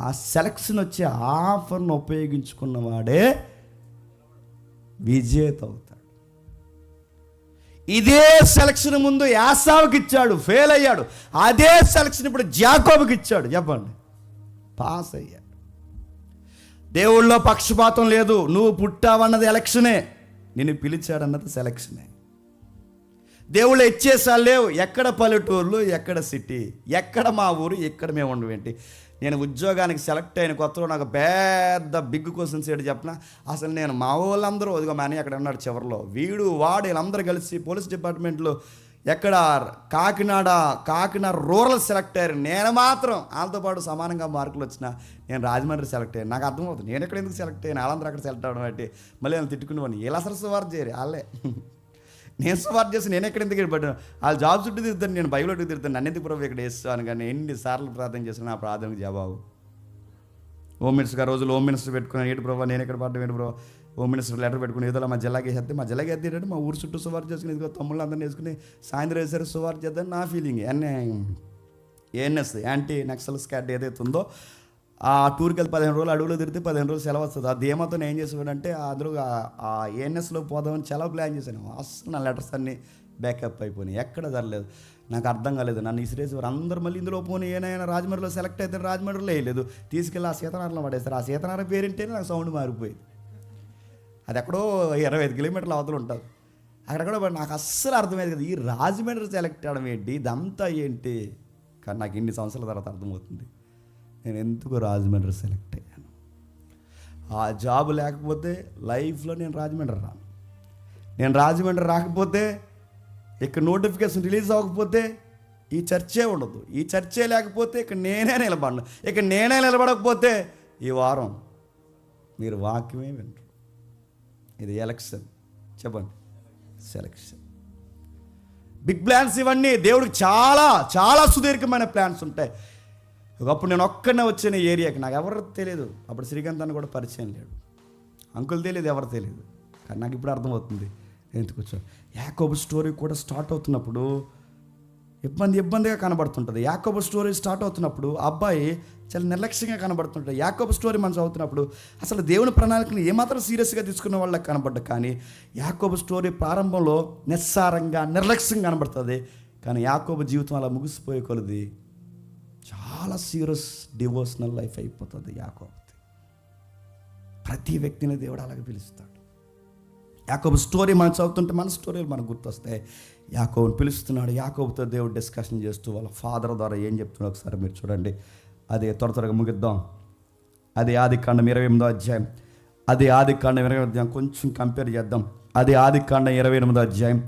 [SPEAKER 1] ఆ సెలక్షన్ వచ్చే ఆఫర్ను ఉపయోగించుకున్నవాడే విజేత అవుతాడు. ఇదే సెలక్షన్ ముందు యాసావుకి ఇచ్చాడు, ఫెయిల్ అయ్యాడు. అదే సెలక్షన్ ఇప్పుడు యాకోబుకి ఇచ్చాడు. చెప్పండి, పాస్ అయ్యాడు. దేవుళ్ళో పక్షపాతం లేదు. నువ్వు పుట్టావన్నది ఎలక్షనే, నిన్ను పిలిచాడన్నది సెలక్షనే. దేవుళ్ళు ఇచ్చేసాలు లేవు. ఎక్కడ పల్లెటూర్లు, ఎక్కడ సిటీ, ఎక్కడ మా ఊరు, ఎక్కడ మేము ఉండవేంటి. నేను ఉద్యోగానికి సెలెక్ట్ అయిన కొత్తలో నాకు పెద్ద బిగ్ క్వశ్చన్స్ ఏంటి చెప్పిన. అసలు నేను మా వాళ్ళందరూ వదిగా మా అన్నయ్య అక్కడ ఉన్నాడు చివరిలో, వీడు వాడు వీళ్ళందరూ కలిసి పోలీస్ డిపార్ట్మెంట్లో ఎక్కడ కాకినాడ రూరల్ సెలెక్ట్ అయ్యారు. నేను మాత్రం వాళ్ళతో పాటు సమానంగా మార్కులు వచ్చిన నేను రాజమండ్రి సెలెక్ట్ అయ్యాను. నాకు అర్థమవుతుంది నేను ఎక్కడ ఎందుకు సెలెక్ట్ అయ్యాను, వాళ్ళందరూ అక్కడ సెలెక్ట్ అవ్వడం బట్టి మళ్ళీ నేను తిట్టుకునేవాడిని. ఇలా అసలు సువార్త చేయరు వాళ్ళే, నేను సువార్త చేసి నేను ఎక్కడ ఎందుకు పడ్డాను. వాళ్ళు జాబ్ చుట్టూ తిరుగుతాను, నేను బైబిల్ అడుగు తిరుగుతాను. నన్ను ఎందుకు ప్రభు ఇక్కడ వేస్తాను. కానీ ఎన్నిసార్లు ప్రార్థన చేస్తాను, ఆ ప్రార్థనకు జవాబు హోమ్ మినిస్టర్ గారు రోజులు హోమ్ మినిస్టర్ పెట్టుకున్నాను. ఏంటి ప్రభావ నేను ఎక్కడ పడ్డా, ఏంటి ప్రభావ హోమ్ మినిస్టర్ లెటర్ పెట్టుకుని ఏదో మా జిల్లాకి వేస్తే, మా జిల్లాకి ఎత్తింటే మా ఊరు చుట్టూ సువార్త చేసుకుని ఇదిగో తమ్ముళ్ళు అందరినీ వేసుకుని సాయంత్రం వేసారు సువార్త చేద్దాం నా feeling. ANS anti Naxal scared ఏదైతే ఉందో ఆ టూర్కి వెళ్ళి 15 రోజులు అడుగులో తిరిగితే 15 రోజులు సెలవు వస్తుంది. ఆ ధీమాతో నేను ఏం చేసేవాడంటే అందరూ ఆ ఏఎన్ఎస్లో పోదామని సెలవు ప్లాన్ చేశాను. అసలు నా లెటర్స్ అన్నీ బ్యాకప్ అయిపోయినాయి, ఎక్కడ జరలేదు. నాకు అర్థం కాలేదు. నన్ను ఇసిరేసేవారు అందరూ. మళ్ళీ ఇందులో పోనీ ఏనైనా రాజమండ్రిలో సెలెక్ట్ అయితే రాజమండ్రిలో వేయలేదు, తీసుకెళ్ళి ఆ సీతనారంలో పడేస్తారు. ఆ సీతనారం పేరింటేనే నాకు సౌండ్ మారిపోయింది. అది ఎక్కడో 25 కిలోమీటర్ల అవతల ఉంటుంది. అక్కడెక్కడో నాకు అస్సలు అర్థమయ్యేది కదా, ఈ రాజమండ్రి సెలెక్ట్ అవ్వడం ఏంటి, ఇదంతా ఏంటి. కానీ నాకు ఇన్ని సంవత్సరాల తర్వాత అర్థమవుతుంది నేను ఎందుకు రాజమండ్రి సెలెక్ట్ అయ్యాను. ఆ జాబ్ లేకపోతే లైఫ్లో నేను రాజమండ్రి రాను. నేను రాజమండ్రి రాకపోతే, ఇక్కడ నోటిఫికేషన్ రిలీజ్ అవ్వకపోతే ఈ చర్చే ఉండదు. ఈ చర్చే లేకపోతే ఇక్కడ నేనే నిలబడను. ఇక్కడ నేనే నిలబడకపోతే ఈ వారం మీరు వాక్యమే వింటారు. ఇది ఎలక్షన్. చెప్పండి, సెలక్షన్. బిగ్ ప్లాన్స్ ఇవన్నీ. దేవుడికి చాలా చాలా సుదీర్ఘమైన ప్లాన్స్ ఉంటాయి. ఒకప్పుడు నేను ఒక్కడనే వచ్చిన ఏరియాకి, నాకు ఎవరు తెలియదు. అప్పుడు శ్రీకాంత్ అని కూడా పరిచయం లేడు, అంకుల్ తెలియదు, ఎవరు తెలియదు. కానీ నాకు ఇప్పుడు అర్థమవుతుంది ఎందుకు వచ్చాను. యాకోబు స్టోరీ కూడా స్టార్ట్ అవుతున్నప్పుడు ఇబ్బందిగా కనబడుతుంటుంది. యాకోబు స్టోరీ స్టార్ట్ అవుతున్నప్పుడు అబ్బాయి చాలా నిర్లక్ష్యంగా కనబడుతుంటాడు. యాకోబు స్టోరీ మనం చదువుతున్నప్పుడు అసలు దేవుని ప్రణాళికను ఏమాత్రం సీరియస్గా తీసుకున్న వాళ్ళకి కనబడ్డా, కానీ యాకోబు స్టోరీ ప్రారంభంలో నిస్సారంగా నిర్లక్ష్యంగా కనబడుతుంది. కానీ యాకోబు జీవితం అలా ముగిసిపోయే కొలది చాలా సీరియస్ డివోషనల్ లైఫ్ అయిపోతుంది యాకోబుది. ప్రతి వ్యక్తిని దేవుడు అలాగే పిలుస్తాడు. యాకోబు స్టోరీ మనం చదువుతుంటే మన స్టోరీలు మనకు గుర్తొస్తాయి. యాకోబుని పిలుస్తున్నాడు. యాకోబుతో దేవుడు డిస్కషన్ చేస్తూ వాళ్ళ ఫాదర్ ద్వారా ఏం చెప్తున్నాడు ఒకసారి మీరు చూడండి. అదే త్వరగా ముగిద్దాం. అది ఆదికాండం 28వ అధ్యాయం. అది ఆదికాండం 28వ అధ్యాయం కొంచెం కంపేర్ చేద్దాం. అది ఆదికాండం 28వ అధ్యాయం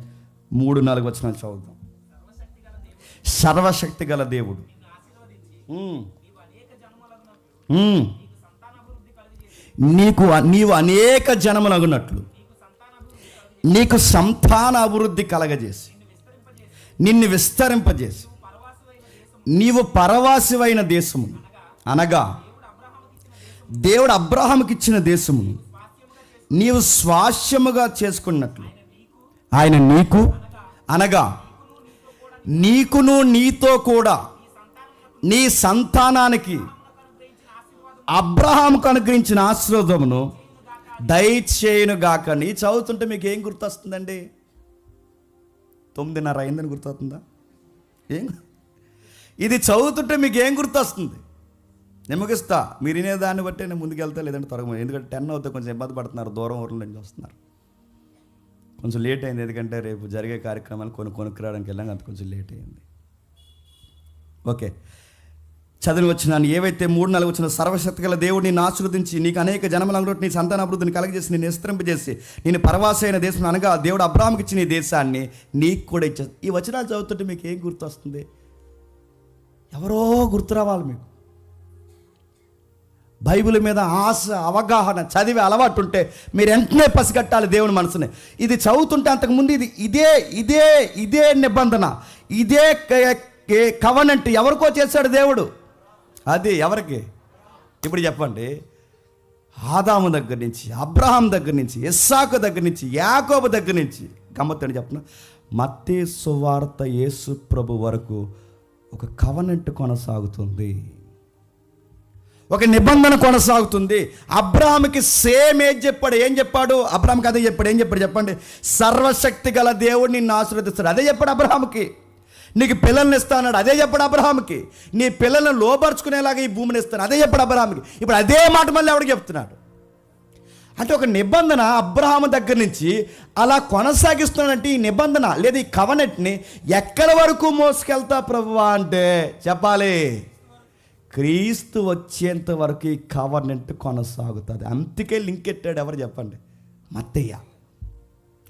[SPEAKER 1] 3-4 వచనాలు చదువుదాం. సర్వశక్తి గల దేవుడు నీవు అనేక జనములగునట్లు నీకు సంతాన అభివృద్ధి కలగజేసి నిన్ను విస్తరింపజేసి నీవు పరవాసివైన దేశమును, అనగా దేవుడు అబ్రహాముకి ఇచ్చిన దేశమును నీవు స్వాస్యముగా చేసుకున్నట్లు ఆయన నీకు, అనగా నీకును నీతో కూడా నీ సంతానానికి అబ్రహాముకు అనుగ్రహించిన ఆశీర్వాదమును దయచేయునుగాక. నీ చదువుతుంటే మీకు ఏం గుర్తొస్తుందండి? 9:30 అయిందని గుర్తొస్తుందా? ఏం ఇది చదువుతుంటే మీకు ఏం గుర్తొస్తుంది? నేను ముగిస్తా, మీరు వినేదాన్ని బట్టి నేను ముందుకు వెళ్తా, లేదంటే త్వరగా. ఎందుకంటే 10 అవుతే కొంచెం ఇబ్బంది పడుతున్నారు, దూరం ఊర్ల నుంచి వస్తున్నారు. కొంచెం లేట్ అయింది, ఎందుకంటే రేపు జరిగే కార్యక్రమాలు కొనుక్కురావడానికి వెళ్ళాం, అంత కొంచెం లేట్ అయింది. ఓకే, చదివి వచ్చినాను. ఏవైతే 3-4 వచ్చిన సర్వశక్తి గల దేవుడు నిన్ను ఆశీర్వదించి నీకు అనేక జనములను నీ సంతాన అభివృద్ధిని కలగజేసి నిన్ను విస్తరింపజేసి నేను పరవాసి అయిన దేశం, అనగా దేవుడు అబ్రహాముకి ఇచ్చిన ఈ దేశాన్ని నీకు కూడా ఇచ్చేది. ఈ వచనాలు చదువుతుంటే మీకు ఏం గుర్తొస్తుంది? ఎవరో గుర్తు రావాలి మీకు. బైబిల్ మీద ఆశ, అవగాహన, చదివే అలవాటు ఉంటే మీరు వెంటనే పసిగట్టాలి దేవుని మనసుని. ఇది చదువుతుంటే అంతకుముందు ఇదే ఇదే ఇదే నిబంధన, ఇదే కవనెంట్ ఎవరికో చేశాడు దేవుడు. అది ఎవరికి? ఇప్పుడు చెప్పండి. ఆదాము దగ్గర నుంచి, అబ్రహాం దగ్గర నుంచి, ఇస్సాకు దగ్గర నుంచి, యాకోబు దగ్గర నుంచి, గమ్మత్తని చెప్పిన మత్తయి సువార్త యేసు ప్రభు వరకు ఒక కవనెంట్ కొనసాగుతుంది, ఒక నిబంధన కొనసాగుతుంది. అబ్రహాముకి సేమ్ ఏం చెప్పాడు? అబ్రహాంకి అదే చెప్పాడు. ఏం చెప్పాడు చెప్పండి? సర్వశక్తి గల దేవుడు నిన్ను ఆశీర్వదిస్తాడు. అదే చెప్పాడు అబ్రహాముకి. నీకు పిల్లల్ని ఇస్తాడు, అదే చెప్పాడు అబ్రహాముకి. నీ పిల్లల్ని లోపరుచుకునేలాగా ఈ భూమిని ఇస్తాను, అదే చెప్పాడు అబ్రహాముకి. ఇప్పుడు అదే మాట మళ్ళీ ఎవరికి చెప్తున్నాడు? అంటే ఒక నిబంధన అబ్రహాము దగ్గర నుంచి అలా కొనసాగిస్తున్నాడంటే ఈ నిబంధన లేదా ఈ కవనెంట్ని ఎక్కడి వరకు మోసుకెళ్తా ప్రభువా అంటే చెప్పాలి, క్రీస్తు వచ్చేంత వరకు ఈ కవనెంట్ కొనసాగుతుంది. అందుకే లింక్ ఎట్టాడు ఎవరు చెప్పండి? మత్తయ్య.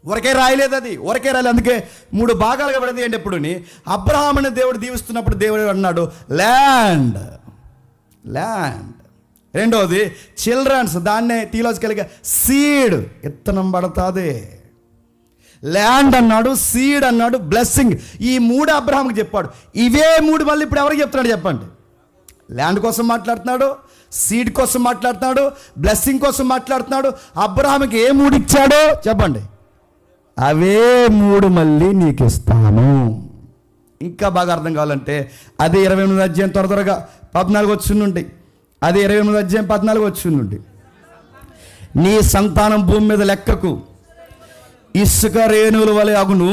[SPEAKER 1] ఊరకే రాయలేదు, అది ఊరకే రాయలేదు. అందుకే 3 భాగాలుగా పడింది. ఏంటి? ఎప్పుడుని అబ్రహాముని దేవుడు దీవిస్తున్నప్పుడు దేవుడు అన్నాడు ల్యాండ్. రెండవది చిల్డ్రన్స్, దాన్నే థియలాజికల్గా సీడ్, ఇత్తనం పడుతుంది. ల్యాండ్ అన్నాడు, సీడ్ అన్నాడు, బ్లెస్సింగ్. ఈ 3 అబ్రహాంకి చెప్పాడు. ఇవే 3 మళ్ళీ ఇప్పుడు ఎవరికి చెప్తున్నాడు చెప్పండి? ల్యాండ్ కోసం మాట్లాడుతున్నాడు, సీడ్ కోసం మాట్లాడుతున్నాడు, బ్లెస్సింగ్ కోసం మాట్లాడుతున్నాడు. అబ్రహాంకి ఏ 3 ఇచ్చాడో చెప్పండి? అవే 3 మళ్ళీ నీకు ఇస్తాను. ఇంకా బాగా అర్థం కావాలంటే అదే 28వ అధ్యాయం త్వరగా 14 వచ్చింది. అదే 28వ అధ్యాయం 14 వచ్చింది. నీ సంతానం భూమి మీద లెక్కకు ఇసుక రేణువుల వలె అగును.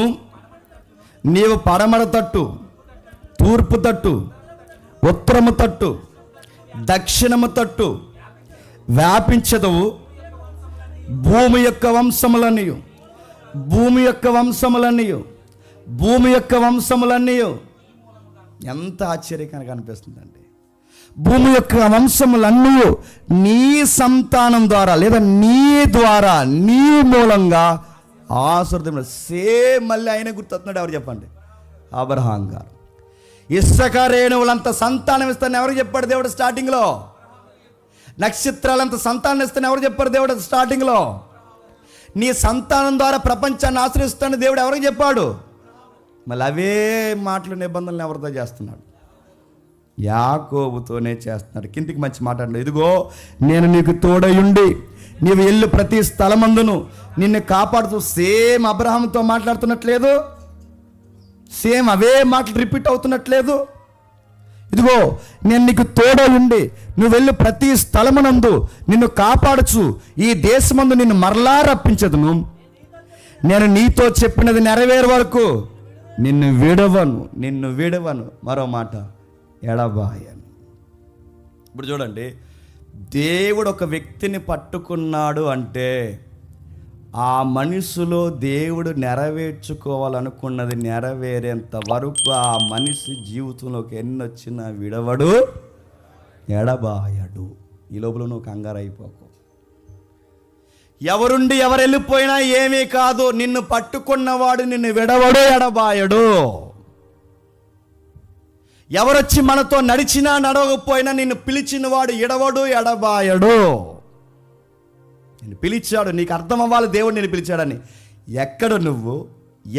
[SPEAKER 1] నీవు పడమర తట్టు, తూర్పు తట్టు, ఉత్తరము తట్టు, దక్షిణము తట్టు వ్యాపించదవు. భూమి యొక్క వంశములన్నీ ఎంత ఆశ్చర్యకరంగా అనిపిస్తుందండి. భూమి యొక్క వంశములన్నీ నీ సంతానం ద్వారా లేదా నీ ద్వారా, నీ మూలంగా ఆశీర్వదించబడి. సేమ్ మళ్ళీ ఆయన గుర్తొస్తున్నాడు. ఎవరు చెప్పండి? అబ్రహాం గారు. ఇసుక రేణువులంత సంతానం ఇస్తాను ఎవరికి చెప్పాడు దేవుడు స్టార్టింగ్లో? నక్షత్రాలంత సంతానం ఇస్తాను ఎవరు చెప్పారు దేవుడు స్టార్టింగ్లో? నీ సంతానం ద్వారా ప్రపంచాన్ని ఆశ్రయిస్తాను దేవుడు ఎవరికి చెప్పాడు? మళ్ళీ అవే మాటలు, నిబంధనలు ఎవరితో చేస్తున్నాడు? యాకోబుతోనే చేస్తున్నాడు. కిందికి మంచి మాట్లాడు. ఇదిగో నేను నీకు తోడయుండి నీవు ఎల్లు ప్రతి స్థలమందును నిన్ను కాపాడుతూ. సేమ్ అబ్రహాంతో మాట్లాడుతున్నట్లేదు? సేమ్ అవే మాటలు రిపీట్ అవుతున్నట్లేదు. ఇదిగో నేను నీకు తోడై ఉండి నువ్వు వెళ్ళి ప్రతి స్థలమునందు నిన్ను కాపాడుచు ఈ దేశమందు నిన్ను మరలా రప్పించదును. నేను నీతో చెప్పినది నెరవేరు వరకు నిన్ను విడవను. మరో మాట, ఎడబాయను. ఇప్పుడు చూడండి, దేవుడు ఒక వ్యక్తిని పట్టుకున్నాడు అంటే ఆ మనిషిలో దేవుడు నెరవేర్చుకోవాలనుకున్నది నెరవేరేంత వరకు ఆ మనిషి జీవితంలోకి ఎన్నొచ్చినా విడవడు, ఎడబాయడు. ఈ లోపల నువ్వు కంగారు అయిపోకు. ఎవరుండి ఎవరు వెళ్ళిపోయినా ఏమీ కాదు, నిన్ను పట్టుకున్నవాడు నిన్ను విడవడు, ఎడబాయడు. ఎవరొచ్చి మనతో నడిచినా నడవకపోయినా నిన్ను పిలిచిన వాడు ఎడవడు, ఎడబాయడు. నేను పిలిచాడు, నీకు అర్థం అవ్వాలి దేవుడు నేను పిలిచాడని. ఎక్కడ నువ్వు,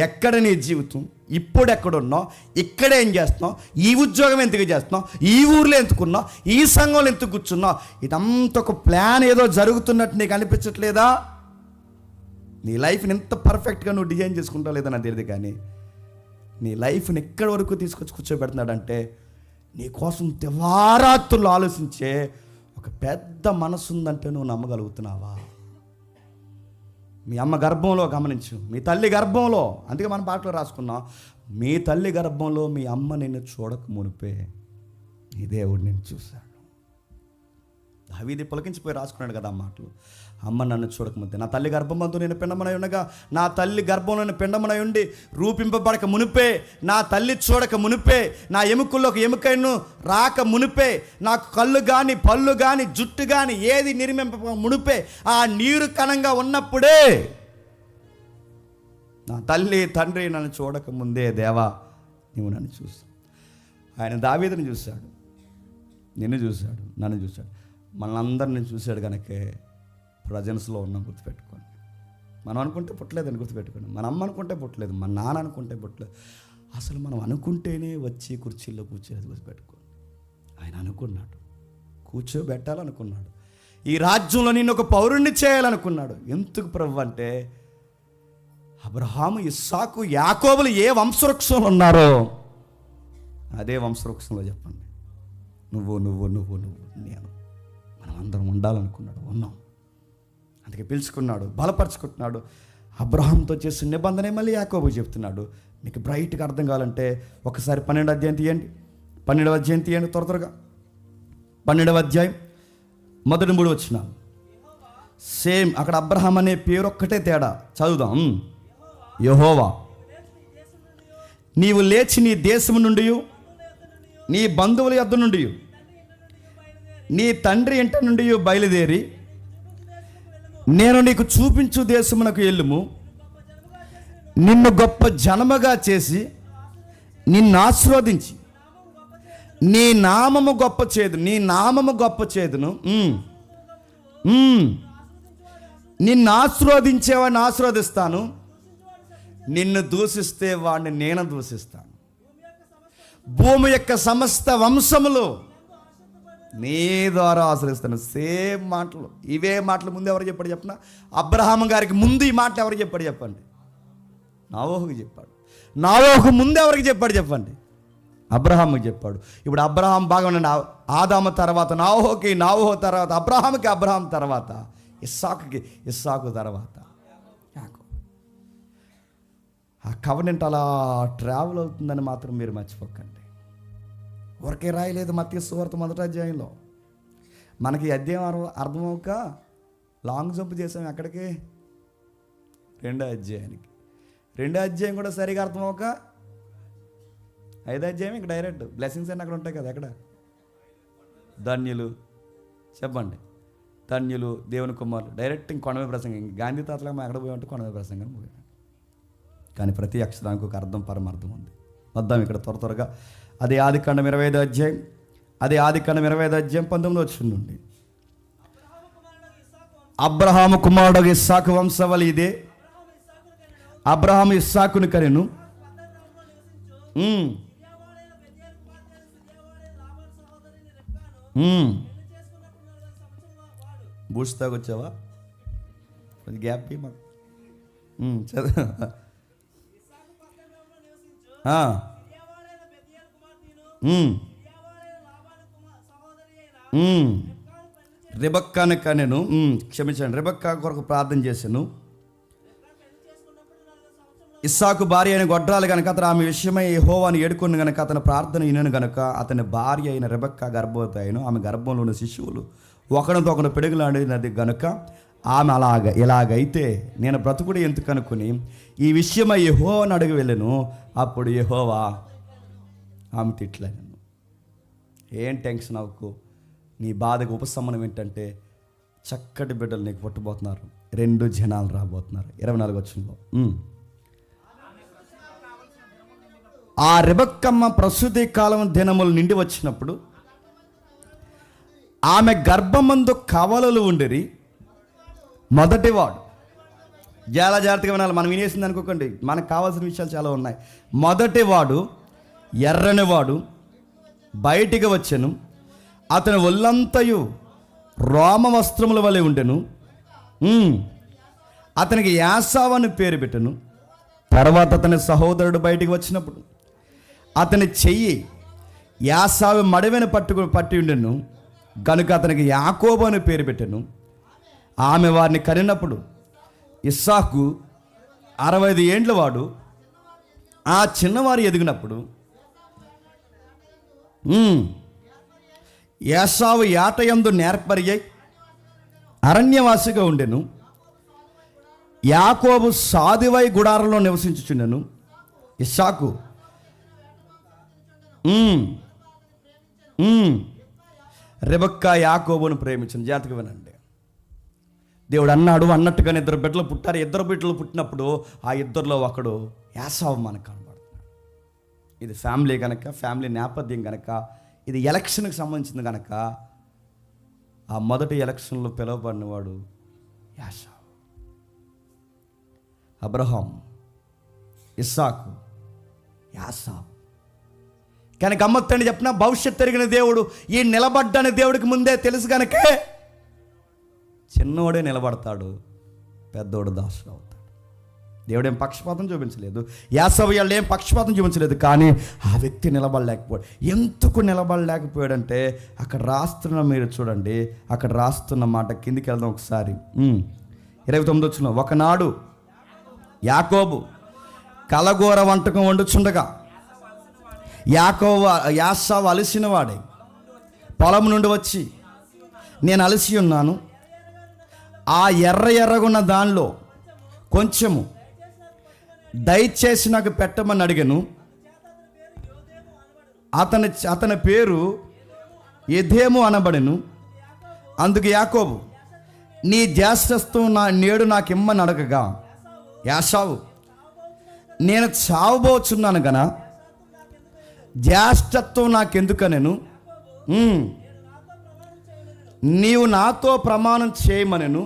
[SPEAKER 1] ఎక్కడ నీ జీవితం, ఇప్పుడు ఎక్కడున్నావు, ఇక్కడ ఏం చేస్తున్నావు, ఈ ఉద్యోగం ఎందుకు చేస్తున్నావు, ఈ ఊర్లో ఎందుకున్నావు, ఈ సంఘంలో ఎందుకు కూర్చున్నావు, ఇదంతా ఒక ప్లాన్ ఏదో జరుగుతున్నట్టు నీకు అనిపించట్లేదా? నీ లైఫ్ని ఎంత పర్ఫెక్ట్గా నువ్వు డిజైన్ చేసుకుంటావు లేదా నాకు తెలియదు, కానీ నీ లైఫ్ని ఎక్కడి వరకు తీసుకొచ్చి కూర్చోబెడుతున్నాడంటే నీ కోసం తెవారాత్రులు ఆలోచించే ఒక పెద్ద మనసు ఉందంటే నువ్వు నమ్మగలుగుతున్నావా? మీ అమ్మ గర్భంలో గమనించు, మీ తల్లి గర్భంలో, అందుకే మనం పాటలో రాసుకున్నాం, మీ తల్లి గర్భంలో మీ అమ్మ నిన్ను చూడక మునిపే నీ దేవుడు నిన్ను చూశాడు. దావీదు పులకించిపోయి రాసుకున్నాడు కదా ఆ మాటలు. అమ్మ నన్ను చూడకముందే, నా తల్లి గర్భమందు నేను పిండమనై ఉండగా, నా తల్లి గర్భంలో నేను పిండమనై ఉండి రూపింపబడక మునిపే, నా తల్లి చూడక మునిపే, నా ఎముకల్లోకి ఎముకను రాక మునిపే, నాకు కళ్ళు కానీ పళ్ళు కానీ జుట్టు కానీ ఏది నిర్మింప మునిపే, ఆ నీరు కణంగా ఉన్నప్పుడే నా తల్లి తండ్రి నన్ను చూడక ముందే దేవా నువ్వు నన్ను చూస్తావు. ఆయన దావీదుని చూశాడు, నిన్ను చూశాడు, నన్ను చూశాడు, మనందరిని చూశాడు. కనుకే ప్రజెన్స్లో ఉన్నాం, గుర్తుపెట్టుకోండి. మనం అనుకుంటే పుట్టలేదని గుర్తుపెట్టుకోండి. మన అమ్మ అనుకుంటే పుట్టలేదు, మన నాన్న అనుకుంటే పుట్టలేదు, అసలు మనం అనుకుంటేనే వచ్చి కుర్చీల్లో కూర్చోలేదు, గుర్తుపెట్టుకోండి. ఆయన అనుకున్నాడు, కూర్చోబెట్టాలనుకున్నాడు, ఈ రాజ్యంలో నేను ఒక పౌరుణ్ణి చేయాలనుకున్నాడు. ఎందుకు ప్రభు అంటే అబ్రహాము, ఇస్సాకు, యాకోబులు ఏ వంశవృక్షంలో ఉన్నారో అదే వంశవృక్షంలో చెప్పండి నువ్వు నేను మనం అందరం ఉండాలనుకున్నాడు, ఉన్నాం. అందుకే పిలుచుకున్నాడు, బలపరుచుకుంటున్నాడు. అబ్రహాంతో చేసిన నిబంధనే మళ్ళీ యాకోబు చెప్తున్నాడు. మీకు బ్రైట్గా అర్థం కావాలంటే ఒకసారి 12వ అధ్యాయం తీయండి, 12వ అధ్యాయం తీయండి త్వరగా. 12వ అధ్యాయం మొదటి 3 వచనాలు. సేమ్ అక్కడ అబ్రహాం అనే పేరు ఒక్కటే తేడా, చదువుదాం. యెహోవా, నీవు లేచి నీ దేశము నుండి, నీ బంధువుల యొద్ద నుండి, నీ తండ్రి ఇంట నుండి బయలుదేరి నేను నీకు చూపించు దేశమునకు వెళ్ళుము. నిన్ను గొప్ప జనముగా చేసి నిన్ను ఆశీర్వదించి నీ నామము గొప్ప చేదును. నిన్ను ఆశీర్వదించేవాడిని ఆశీర్వదిస్తాను, నిన్ను దూషిస్తే వాడిని నేను దూషిస్తాను. భూమి యొక్క సమస్త వంశములు నీ ద్వారా ఆశ్రయిస్తాను. సేమ్ మాటలు, ఇవే మాటలు ముందు ఎవరు చెప్పాడు చెప్పిన? అబ్రహాం గారికి ముందు ఈ మాటలు ఎవరికి చెప్పాడు చెప్పండి? నావోహుకి చెప్పాడు. నావోహు ముందు ఎవరికి చెప్పాడు చెప్పండి? అబ్రహాంకి చెప్పాడు. ఇప్పుడు అబ్రహాం బాగా ఉండండి, ఆదాము తర్వాత నావోహుకి, నావోహు తర్వాత అబ్రహాంకి, అబ్రహాం తర్వాత ఇస్సాకుకి, ఇస్సాకు తర్వాత యాకోబు. ఆ కవనెంట్ అలా ట్రావెల్ అవుతుందని మాత్రం మీరు మర్చిపోకండి. ఊరికే రాయలేదు మత్తయి సువార్త 1వ అధ్యాయంలో. మనకి అధ్యాయం అర్థమవుక లాంగ్ జంప్ చేసాం ఎక్కడికి? 2వ అధ్యాయానికి. 2వ అధ్యాయం కూడా సరిగా అర్థమవుక 5వ అధ్యాయం ఇంక డైరెక్ట్ బ్లెస్సింగ్స్ అన్నీ అక్కడ ఉంటాయి కదా. ఎక్కడ ధన్యులు చెప్పండి, ధన్యులు దేవుని కుమారులు, డైరెక్ట్ ఇంక కొండమీద ప్రసంగం. గాంధీ తాతలకు మనం ఎక్కడ పోయామంటే కొండమీద ప్రసంగం పోయాం. కానీ ప్రతి అక్షరానికి ఒక అర్థం, పరమార్థం ఉంది. వద్దాం ఇక్కడ త్వరగా. అదే ఆదికాండం 25వ అధ్యాయం, 19వ వచనం నుండి. అబ్రహాము కుమారుడు ఇస్సాకు వంశవళి ఇదే. అబ్రహాము ఇస్సాకుని కనెను. బూస్టాకు వచ్చావా? కొంచెం గ్యాప్ మాకు చదువు. రెబెక్కాను కనెను. క్షమించండి, రెబెక్కా కొరకు ప్రార్థన చేశాను. ఇస్సాకు భార్య అయిన గొడ్రాలు గనక అతను ఆమె విషయమై యెహోవాను ఏడుకొని గనక అతని ప్రార్థన వినను గనక అతని భార్య అయిన రెబెక్కా గర్భవతి అయిన ఆమె గర్భంలో ఉన్న శిశువులు ఒకరితో ఒకరు పిడుగులాడినది గనుక ఆమె ఇలాగైతే నేను బ్రతుకుడు ఎందుకు అనుకుని ఈ విషయమై యెహోవాను అడిగి వెళ్ళాను. అప్పుడు యెహోవా ఆమె తిట్లను. ఏం టెన్షన్ అవ్వకు, నీ బాధకు ఉపశమనం ఏంటంటే చక్కటి బిడ్డలు నీకు పుట్టబోతున్నారు, 2 జనాలు రాబోతున్నారు. 24 వచనంలో ఆ రెబెక్కమ్మ ప్రసూతి కాలం దినములు నిండి వచ్చినప్పుడు ఆమె గర్భమందు కవలలు ఉండిరి. మొదటివాడు, చాలా జాగ్రత్తగా వినాలి, మనం వినేసింది అనుకోకండి, మనకు కావాల్సిన విషయాలు చాలా ఉన్నాయి. మొదటివాడు ఎర్రనివాడు బయటికి వచ్చెను, అతని ఒళ్ళంతయు రోమ వస్త్రముల వలె ఉండెను. అతనికి యాసావు అని పేరు పెట్టెను. తర్వాత అతని సహోదరుడు బయటికి వచ్చినప్పుడు అతని చెయ్యి యాసావు మడివెన పట్టి ఉండెను గనుక అతనికి యాకోబు అని పేరు పెట్టెను. ఆమె వారిని కనినప్పుడు ఇస్సాకు 65 ఏండ్ల వాడు. ఆ చిన్నవారు ఎదిగినప్పుడు యాసావు యాటయందు నేర్పరియై అరణ్యవాసిగా ఉండెను. యాకోబు సాదివై గుడారంలో నివసించుచుండెను. ఇస్సాకు రెబెక్కా యాకోబును ప్రేమించిన. జాతకు వినండి, దేవుడు అన్నాడు అన్నట్టుగానే 2 బిడ్డలు పుట్టారు. 2 బిడ్డలు పుట్టినప్పుడు ఆ 2లో ఒకడు యాసావు మనకు కనబడుతున్నాడు. ఇది ఫ్యామిలీ కనుక, ఫ్యామిలీ నేపథ్యం కనుక, ఇది ఎలక్షన్కి సంబంధించింది కనుక ఆ మొదటి ఎలక్షన్లో పిలువబడినవాడు యాసావు. అబ్రహాం, ఇస్సాకు, యాసావు. కానీ గమ్మత్తని చెప్పిన భవిష్యత్తు ఎరిగిన దేవుడు, ఈ నిలబడ్డని దేవుడికి ముందే తెలుసు కనుకే చిన్నోడే నిలబడతాడు, పెద్దోడు దాసుడు అవుతాడు. దేవుడు ఏం పక్షపాతం చూపించలేదు, యాసావు వాళ్ళు ఏం పక్షపాతం చూపించలేదు. కానీ ఆ వ్యక్తి నిలబడలేకపోయాడు. ఎందుకు నిలబడలేకపోయాడంటే అక్కడ రాస్తున్న, మీరు చూడండి అక్కడ రాస్తున్న మాట, కిందికి వెళ్దాం ఒకసారి. 29 వచనం, ఒకనాడు యాకోబు కలగూర వంటకం వండుచుండగా యాసావు అలసిన వాడే పొలం నుండి వచ్చి, నేను అలసి ఉన్నాను, ఆ ఎర్రగున్న దానిలో కొంచెము దయచేసి నాకు పెట్టమని అడిగాను. అతని పేరు ఎదేము అనబడెను. అందుకు యాకోబు, నీ జ్యేష్ఠత్వం నేడు నాకు ఇమ్మని అడగగా యాసావు, నేను చావబోచున్నాను గనా జ్యేష్ఠత్వం నాకెందుకనెను, నీవు నాతో ప్రమాణం చేయమనెను.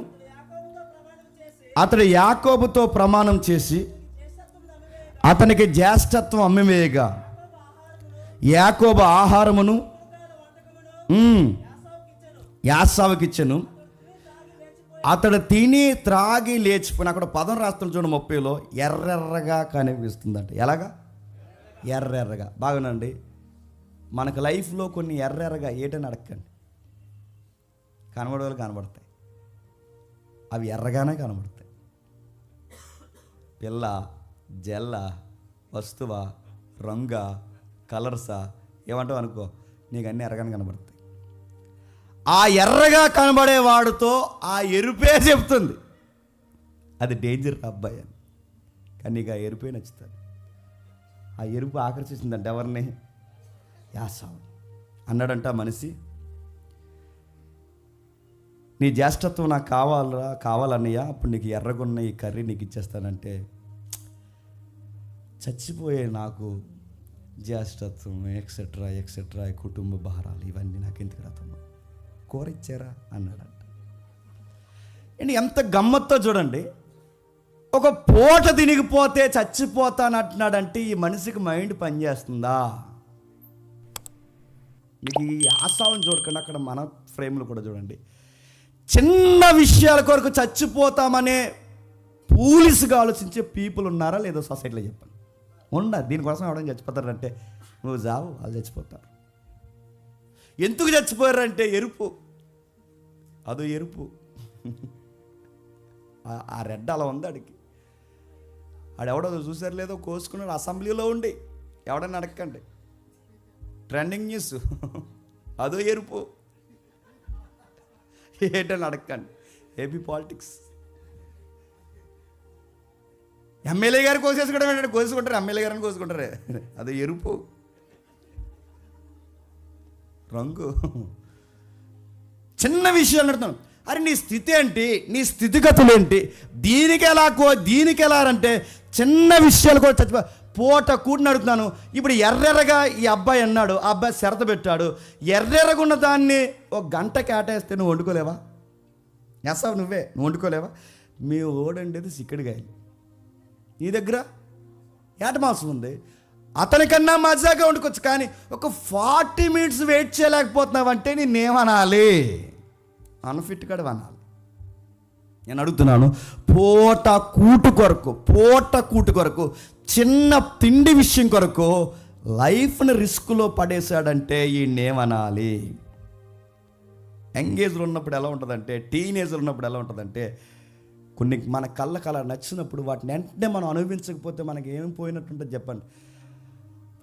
[SPEAKER 1] అతడు యాకోబుతో ప్రమాణం చేసి అతనికి జ్యేష్ఠత్వం అమ్మివేయగా యాకోబు ఆహారమును యాసావుకిచ్చెను. అతడు తిని త్రాగి లేచిపోయిన. అక్కడ పదం రాస్తున్న చూడండి 30లో, ఎర్రెర్రగా కనిపిస్తుందంట. ఎలాగా? ఎర్రెర్రగా. బాగునండి, మనకు లైఫ్లో కొన్ని ఎర్రెర్రగా ఏటని అడగండి, కనబడే వాళ్ళు కనబడతాయి, అవి ఎర్రగానే కనబడతాయి. పిల్ల, జల్ల, వస్తువా, రంగ, కలర్సా ఏమంటావు అనుకో, నీకు అన్నీ ఎర్రగానే కనబడతాయి. ఆ ఎర్రగా కనబడేవాడితో ఆ ఎరుపే చెప్తుంది అది డేంజర్ అబ్బాయి అని. కానీ నీకు ఆ ఎరుపే నచ్చుతుంది. ఆ ఎరుపు ఆకర్షిస్తుందంటే ఎవరిని? యాసావు. అన్నాడంట మనిషి, నీ జ్యేష్ఠత్వం నాకు కావాలన్నయ్య, అప్పుడు నీకు ఎర్రగున్న ఈ కర్రీ నీకు ఇచ్చేస్తానంటే, చచ్చిపోయే నాకు జ్యేష్ఠత్వం ఎక్సెట్రా ఎక్సెట్రా, కుటుంబ భారాలు ఇవన్నీ నాకు ఎందుకు రాతమ్మా, కూర ఇచ్చారా అన్నాడంట. అండ్ ఎంత గమ్మత్తో చూడండి, ఒక పూట తినిగిపోతే చచ్చిపోతానంటున్నాడంటే ఈ మనిషికి మైండ్ పనిచేస్తుందా? మీకు ఈ ఆశాలను చూడకుండా అక్కడ మన ఫ్రేమ్లు కూడా చూడండి. చిన్న విషయాల కొరకు చచ్చిపోతామనే పూలిసుగా ఆలోచించే పీపుల్ ఉన్నారా లేదో సొసైటీలో చెప్పండి. దీనికోసం ఎవడని చచ్చిపోతారంటే నువ్వు చావు, వాళ్ళు చచ్చిపోతారు. ఎందుకు చచ్చిపోయారంటే ఎరుపు, అదో ఎరుపు. ఆ రెడ్ అలా ఉంది ఆడికి. ఆడెవడో చూసారు లేదో కోసుకున్నాడు అసెంబ్లీలో ఉండి, ఎవడని అడగండి, ట్రెండింగ్ న్యూస్. అదో ఎరుపు, ఏంటని అడగండి. AP politics. ఎమ్మెల్యే గారు కోసేసుకోవడం ఏంటంటే కోసుకుంటారు, ఎమ్మెల్యే గారిని కోసుకుంటారే, అది ఎరుపు రంగు. చిన్న విషయాలు అడుగుతాను, అరే నీ స్థితి ఏంటి, నీ స్థితిగతులు ఏంటి, దీనికి ఎలా అంటే చిన్న విషయాలు కూడా చచ్చిపో పూట కూడిని అడుగుతున్నాను. ఇప్పుడు ఎర్రెర్రగా ఈ అబ్బాయి అన్నాడు, ఆ అబ్బాయి శరత పెట్టాడు, ఎర్రెర్రగా ఉన్న దాన్ని ఒక గంట కేటాయిస్తే నువ్వు వండుకోలేవా? ఎసావు నువ్వు వండుకోలేవా? మీ ఓడండేది చిక్కుడుగాయలు, నీ దగ్గర ఏట మాంసం ఉంది, అతనికన్నా మజాగా వండుకోవచ్చు. కానీ ఒక 40 మినిట్స్ వెయిట్ చేయలేకపోతున్నావంటే నేనేమనాలి? అన్ఫిట్ కూడా అనాలి. నేను అడుగుతున్నాను, పూట కూటు కొరకు చిన్న తిండి విషయం కొరకు లైఫ్ని రిస్క్లో పడేశాడంటే ఈయనేమనాలి? యంగేజ్లో ఉన్నప్పుడు ఎలా ఉంటుందంటే, టీనేజ్లో ఉన్నప్పుడు ఎలా ఉంటుందంటే, కొన్ని మన కళ్ళకు అలా నచ్చినప్పుడు వాటిని వెంటనే మనం అనుభవించకపోతే మనకి ఏం పోయినట్టుంటుంది చెప్పండి?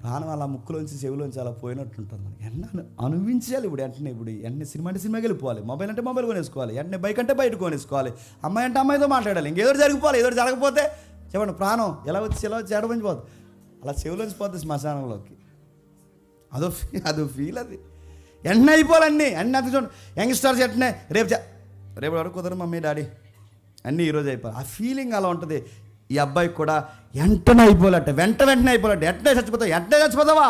[SPEAKER 1] ప్రాణం అలా ముక్కులోంచి చెవిలోంచి అలా పోయినట్టుంటుంది. మనకి వెంటనే అనుభవించాలి. వెంటనే సినిమా అంటే సినిమాకి వెళ్ళిపోవాలి, మొబైల్ అంటే మొబైల్ కొనేసుకోవాలి, వెంటనే బైక్ అంటే బయట కొనేసుకోవాలి, అమ్మాయి అంటే అమ్మాయితో మాట్లాడాలి, ఇంకేదో జరిగిపోవాలి. ఏదో జరగకపోతే చెప్పండి ప్రాణం ఎలా వచ్చి చెడపంచిపోతుంది, అలా చెవిలోంచి పోతుంది శ్మశానంలోకి. అదో ఫీల్. అది వెంటనే అయిపోవాలన్నీ అంత చూడండి. యంగ్స్టర్స్ వెంటనే రేపు వరకు కుదరదు మమ్మీ డాడీ అన్నీ ఈరోజు అయిపోవాలి. ఆ ఫీలింగ్ అలా ఉంటుంది. ఈ అబ్బాయికి కూడా వెంటనే అయిపోవాలంటే వెంటనే అయిపోవాలంటే వెంటనే చచ్చిపోతావా?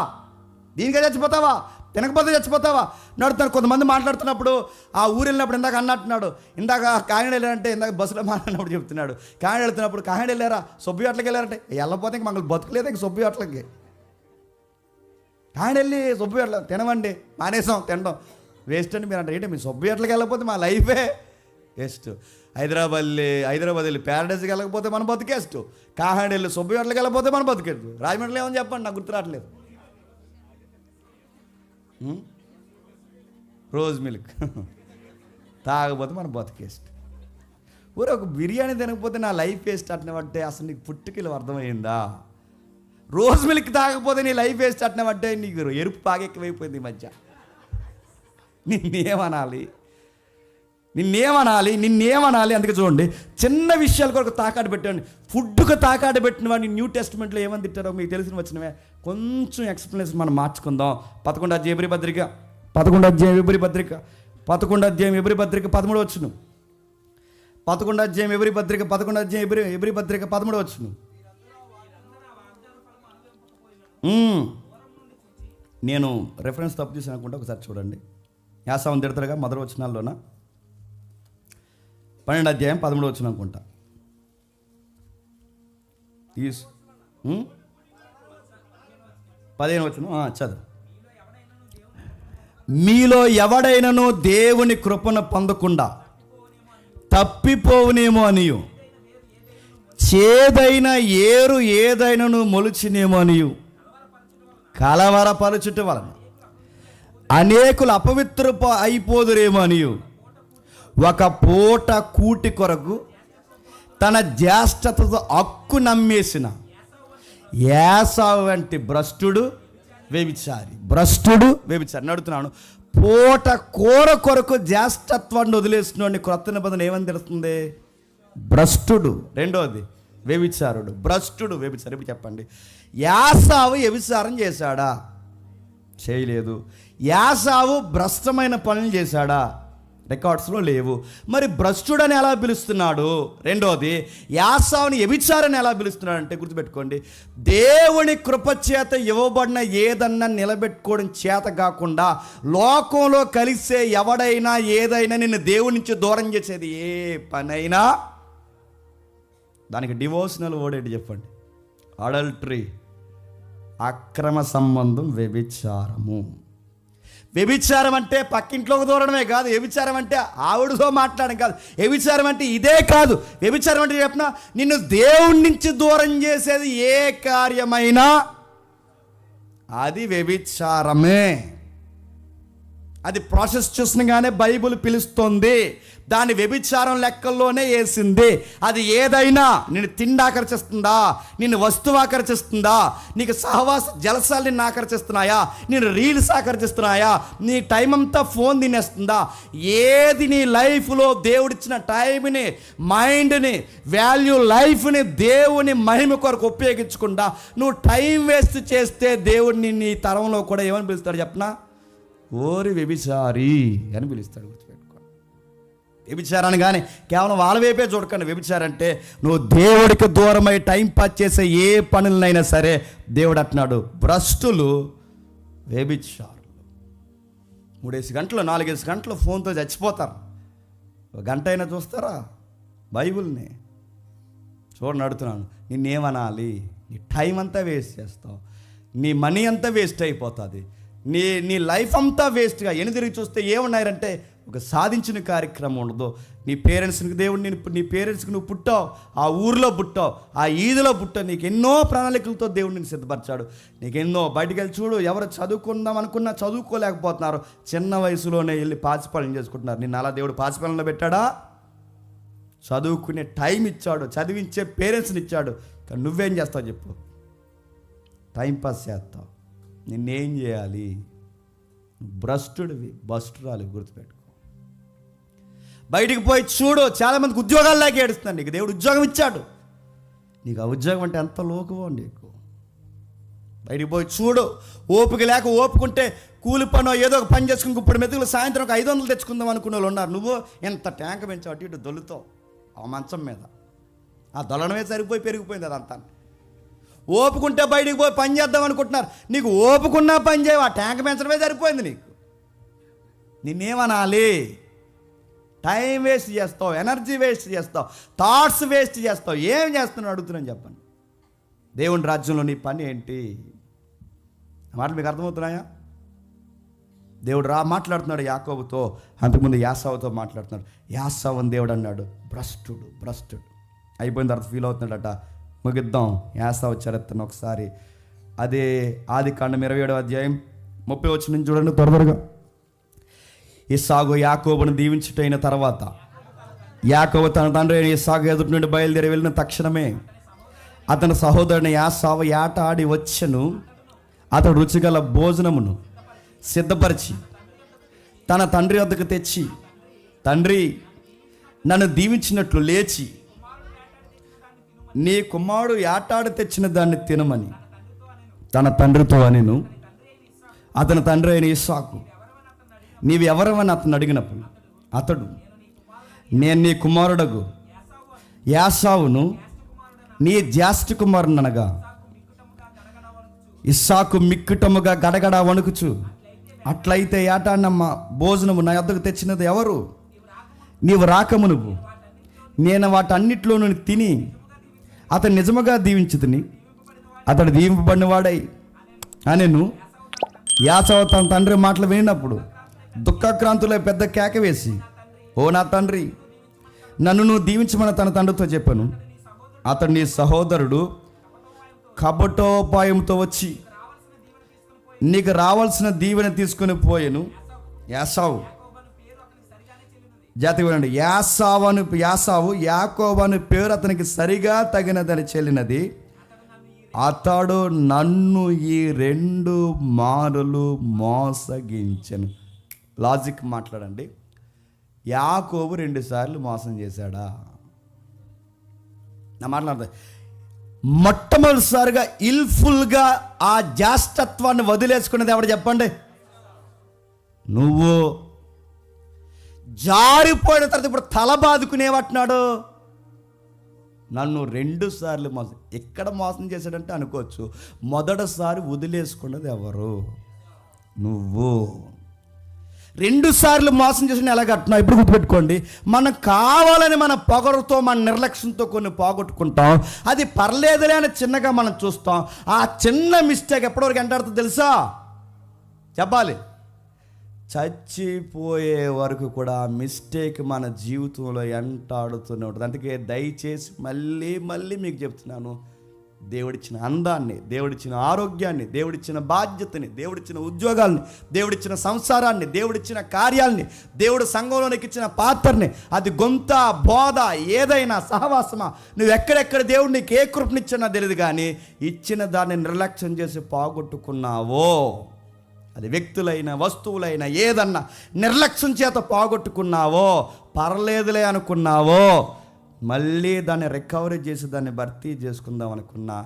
[SPEAKER 1] దీనికే చచ్చిపోతావా? తినకపోతే చచ్చిపోతావా? నడుతున్నారు కొంతమంది మాట్లాడుతున్నప్పుడు, ఆ ఊరు వెళ్ళినప్పుడు ఇందాక అన్నట్టున్నాడు, ఇందాక కాకినాడ వెళ్ళారంటే ఇందాక బస్సులో మాట్లాడినప్పుడు చెప్తున్నాడు, కాకినాడ వెళ్తున్నప్పుడు కాకినాడ వెళ్ళారా, సొబ్బి హోటల్కి వెళ్ళారంటే వెళ్ళకపోతే ఇంక మనకు బతుకులేదు, ఇంక సొబ్బి హోటల్కి కాకినాడ వెళ్ళి సొబ్బి హోటల్ తినమండి మానేసాం తినడం వేస్ట్ అని మీరు అంటే ఏంటి, మీ సొబ్బి హోటల్కి వెళ్ళకపోతే మా లైఫే వేస్ట్. హైదరాబాద్ వెళ్ళి ప్యారడైజ్కి వెళ్ళకపోతే మన బతికేస్ట్, కాకినాడ వెళ్ళి సొబ్బి హోటల్కి వెళ్ళకపోతే మన బతికేస్ట్. రాజమండ్రిలో ఏమని చెప్పండి, నాకు గుర్తు రావట్లేదు. రోజ్ మిల్క్ తాగకపోతే మన బతికేస్ట్. ఊరే ఒక బిర్యానీ తినకపోతే నా లైఫ్ వేస్ట్ అట్టినవంటే అసలు నీకు పుట్టుకలు అర్థమైందా? రోజ్ మిల్క్ తాగకపోతే నీ లైఫ్ వేస్ట్ అట్టినవంటే నీకు ఎరుపు పాగెక్కువైపోయింది ఈ మధ్య. నిన్నేమనాలి? అందుకే చూడండి, చిన్న విషయాల కొరకు తాకాడు పెట్టండి. ఫుడ్కు తాకాడు పెట్టిన వాడిని న్యూ టెస్ట్మెంట్లో ఏమని తిట్టారో మీకు తెలిసిన వచ్చినవే కొంచెం ఎక్స్ప్లెనేషన్ మనం మార్చుకుందాం. 11వ అధ్యాయం ఎబ్రీ పత్రిక 13వ అధ్యాయం ఎబ్రీ పత్రిక 11వ అధ్యాయం ఎబ్రీ పత్రిక 13వ వచనం. 11వ అధ్యాయం ఎబ్రీ పత్రిక 11వ అధ్యాయం ఎబ్రీ పత్రిక 13వ వచనం. నేను రెఫరెన్స్ తప్పు చేసి అనుకుంటా, ఒకసారి చూడండి. యాసావం తిడతారుగా మొదటి వచనాల్లోన 12వ అధ్యాయం 13వ వచనం అనుకుంటా. 15వ వచనం చదువు. మీలో ఎవడైనను దేవుని కృపను పొందకుండా తప్పిపోవునేమో అనియు, చేదైన ఏరు ఏదైనను మొలిచినేమో అనియు కలవరపరచుట వలన అనేకులు అపవిత్ర అయిపోదురేమో అనియు ఒక పూట కూటి కొరకు తన జ్యేష్ఠతతో హక్కు నమ్మేసిన ఏసావు వంటి భ్రష్టుడు వ్యభిచారి నడుతున్నాను. పూట కూర కొరకు జ్యేష్ఠత్వాన్ని వదిలేస్తున్నాడు. క్రొత్త నిబంధన ఏమని తెలుస్తుంది? భ్రష్టుడు. రెండోది వ్యభిచారుడు, భ్రష్టుడు, వ్యభిచారు. ఇప్పుడు చెప్పండి, ఏసావు వ్యభిచారం చేశాడా? చేయలేదు. ఏసావు భ్రష్టమైన పనులు చేశాడా? రికార్డ్స్లో లేవు. మరి భ్రష్టుడని ఎలా పిలుస్తున్నాడు? రెండోది ఏసావుని వ్యభిచారాన్ని ఎలా పిలుస్తున్నాడు అంటే గుర్తుపెట్టుకోండి, దేవుని కృపచేత ఇవ్వబడిన ఏదన్నా నిలబెట్టుకోవడం చేత కాకుండా లోకంలో కలిసే ఎవడైనా ఏదైనా నిన్ను దేవుడి నుంచి దూరం చేసేది ఏ పనైనా దానికి డివోషనల్ వర్డ్ ఏంటి చెప్పండి? అడల్టరీ, అక్రమ సంబంధం, వ్యభిచారము. వ్యభిచారం అంటే పక్కింట్లోకి దూరడమే కాదు. వ్యభిచారం అంటే ఆవిడతో మాట్లాడడం కాదు. వ్యభిచారం అంటే ఇదే కాదు. వ్యభిచారం అంటే చెప్పిన నిన్ను దేవుడి నుంచి దూరం చేసేది ఏ కార్యమైనా అది వ్యభిచారమే. అది ప్రాసెస్ చూసినగానే బైబిల్ పిలుస్తుంది. దాని వ్యభిచారం లెక్కల్లోనే వేసింది. అది ఏదైనా నిన్ను తిండి ఆకర్షిస్తుందా, నిన్ను వస్తువు ఆకర్షిస్తుందా, నీకు సహవాస జలసాలు నిన్ను ఆకర్షిస్తున్నాయా, నేను రీల్స్ ఆకర్షిస్తున్నాయా, నీ టైం అంతా ఫోన్ తినేస్తుందా, ఏది నీ లైఫ్లో దేవుడిచ్చిన టైంని, మైండ్ని, వాల్యూ లైఫ్ని దేవుని మహిమ కొరకు ఉపయోగించకుండా నువ్వు టైం వేస్ట్ చేస్తే దేవుడిని నీ తరంలో కూడా ఏమని పిలుస్తాడు చెప్పనా? ఓరి వ్యభిచారి అని పిలుస్తాడు. గుర్తుపెట్టుకో. వ్యభిచారాన్ని కానీ కేవలం వాళ్ళ వైపే చూడకండి. వ్యభిచారం అంటే నువ్వు దేవుడికి దూరమై టైం పాస్ చేసే ఏ పనులనైనా సరే దేవుడు అంటున్నాడు భ్రష్టులు, వ్యభిచారులు. 3 గంటలు 4 గంటలు ఫోన్తో చచ్చిపోతారు. 1 గంట అయినా చూస్తారా బైబిల్ని? చూడండి, అడుగుతున్నాను, నిన్నేమనాలి? నీ టైం అంతా వేస్ట్ చేస్తావు, నీ మనీ అంతా వేస్ట్ అయిపోతుంది, నీ లైఫ్ అంతా వేస్ట్గా. తిరిగి చూస్తే ఏమున్నాయంటే ఒక సాధించిన కార్యక్రమం ఉండదు. నీ పేరెంట్స్కి దేవుడు నీ పేరెంట్స్కి నువ్వు పుట్టావు, ఆ ఊరిలో పుట్టావు, ఆ ఈదులో పుట్టావు, నీకు ఎన్నో ప్రణాళికలతో దేవుడు నేను సిద్ధపరిచాడు. నీకెన్నో బయటికి వెళ్ళి చూడు, ఎవరు చదువుకుందాం అనుకున్నా చదువుకోలేకపోతున్నారు. చిన్న వయసులోనే వెళ్ళి పాచిపాలన చేసుకుంటున్నారు. నిన్ను అలా దేవుడు పాచిపాలనలో పెట్టాడా? చదువుకునే టైం ఇచ్చాడు, చదివించే పేరెంట్స్ని ఇచ్చాడు. కానీ నువ్వేం చేస్తావు చెప్పు? టైంపాస్ చేస్తావు. నిన్నేం చేయాలి? భ్రష్టుడివి, భ్రష్టురాలి. గుర్తుపెట్టుకో. బయటికి పోయి చూడు, చాలామందికి ఉద్యోగాలు లేక ఏడుస్తున్నాను. నీకు దేవుడు ఉద్యోగం ఇచ్చాడు, నీకు ఆ ఉద్యోగం అంటే ఎంత లోకువో నీకు. బయటికి పోయి చూడు, ఓపిక లేక ఓపుకుంటే కూలి పనో ఏదో ఒక పని చేసుకుని ఇప్పుడు మెతుకులు సాయంత్రం ఒక 500 తెచ్చుకుందాం అనుకునే వాళ్ళు ఉన్నారు. నువ్వు ఎంత ట్యాంక్ పెంచావు, అటు ఇటు దొల్లుతావు ఆ మంచం మీద. ఆ దొల్లడమే సరిపోయి పెరిగిపోయింది అదంతా. ఓపుకుంటే బయటికి పోయి పని చేద్దాం అనుకుంటున్నారు. నీకు ఓపుకున్నా పని చేయవు, ఆ ట్యాంక్ పెంచడమే సరిపోయింది నీకు. నిన్నేమనాలి? టైం వేస్ట్ చేస్తావు, ఎనర్జీ వేస్ట్ చేస్తావు, థాట్స్ వేస్ట్ చేస్తావు. ఏం చేస్తున్నావు అడుగుతున్నాను చెప్పండి. దేవుని రాజ్యంలో నీ పని ఏంటి? మాటలు మీకు అర్థమవుతున్నాయా? దేవుడు మాట్లాడుతున్నాడు యాకోబుతో, అంతకుముందు యాసావుతో మాట్లాడుతున్నాడు. యాసావు అని దేవుడు అన్నాడు భ్రష్టుడు, భ్రష్టుడు. అయిపోయిన తర్వాత ఫీల్ అవుతున్నాడట. ముగిద్దాం యాసావు చరిత్రను ఒకసారి. అదే ఆదికాండం 27వ అధ్యాయం 30 వచనం చూడండి త్వరగా. ఇస్సాకు యాకోబును దీవించుటైన తర్వాత యాకోబు తన తండ్రి అయిన ఇస్సాకు ఎదుటి నుండి బయలుదేరి వెళ్ళిన తక్షణమే అతని సహోదరుని యాసావు ఏట ఆడి వచ్చెను. అతడు రుచిగల భోజనమును సిద్ధపరిచి తన తండ్రి వద్దకు తెచ్చి, తండ్రి నన్ను దీవించినట్లు లేచి నీ కుమారుడు ఏటాడు తెచ్చిన దాన్ని తినమని తన తండ్రితో అనెను. అతని తండ్రి అయిన ఇస్సాకు నీవెవరవని అతను అడిగినప్పుడు అతడు, నేను నీ కుమారుడగు యాసావును, నీ జ్యేష్ఠ కుమారుని అనగా. ఇస్సాకు మిక్కుటముగా గడగడ వణుకుచు, అట్లయితే ఏటాడనమ్మ భోజనము నా యొద్దకు తెచ్చినది ఎవరు? నీవు రాకమునువు నేను వాటన్నిటిలోనూ తిని అతను నిజముగా దీవించుతుని అతడు దీవింపబడిన వాడై అనెను. యాసావు తన తండ్రి మాటలు వినినప్పుడు దుఃఖక్రాంతులై పెద్ద కేక వేసి, ఓ నా తండ్రి, నన్ను నువ్వు దీవించమని తన తండ్రితో చెప్పాను. అతడు నీ సహోదరుడు కపటోపాయంతో వచ్చి నీకు రావాల్సిన దీవెన తీసుకుని పోయాను. యాసావు జాతి వినండి. యాసావు యాకోబు అను పేరు అతనికి సరిగా తగినదని చెల్లినది. అతడు నన్ను ఈ 2 మారులు మోసగించెను. లాజిక్ మాట్లాడండి. యాకోబు 2 సార్లు మోసం చేశాడా? నా మాట్లాడతా. మొట్టమొదటిసారిగా ఇల్ఫుల్గా ఆ జ్యేష్ఠత్వాన్ని వదిలేసుకునేది ఎవడు చెప్పండి? నువ్వు. జారిపోయిన తర్వాత ఇప్పుడు తల బాదుకునేవట్టున్నాడు. నన్ను 2 సార్లు మోసం. ఎక్కడ మోసం చేశాడంటే అనుకోవచ్చు, మొదటిసారి వదిలేసుకున్నది ఎవరు? నువ్వు. 2 సార్లు మోసం చేసిన ఎలా కట్టున్నావు? ఇప్పుడు గుర్తుపెట్టుకోండి. మనం కావాలని మన పొగరుతో, మన నిర్లక్ష్యంతో కొన్ని పోగొట్టుకుంటాం. అది పర్లేదులే అని చిన్నగా మనం చూస్తాం. ఆ చిన్న మిస్టేక్ ఎప్పటివరకు ఎంటాడుతుందో తెలుసా? చెప్పాలి. చచ్చిపోయే వరకు కూడా మిస్టేక్ మన జీవితంలో ఎంటాడుతూనే ఉంటుంది. అందుకే దయచేసి మళ్ళీ మళ్ళీ మీకు చెప్తున్నాను, దేవుడిచ్చిన అందాన్ని, దేవుడిచ్చిన ఆరోగ్యాన్ని, దేవుడిచ్చిన బాధ్యతని, దేవుడిచ్చిన ఉద్యోగాల్ని, దేవుడిచ్చిన సంసారాన్ని, దేవుడిచ్చిన కార్యాలని, దేవుడు సంఘంలోనికి ఇచ్చిన పాత్రని, అది గొంత బోధ ఏదైనా సహవాసమా, నువ్వు ఎక్కడెక్కడ దేవుడు నీకు ఏ కృపనిచ్చినా తెలియదు, కానీ ఇచ్చిన దాన్ని నిర్లక్ష్యం చేసి పోగొట్టుకున్నావో, అది వ్యక్తులైనా వస్తువులైనా ఏదన్నా నిర్లక్ష్యం చేత పోగొట్టుకున్నావో, పర్లేదులే అనుకున్నావో, మళ్ళీ దాన్ని రికవరీ చేసి దాన్ని భర్తీ చేసుకుందాం అనుకున్నా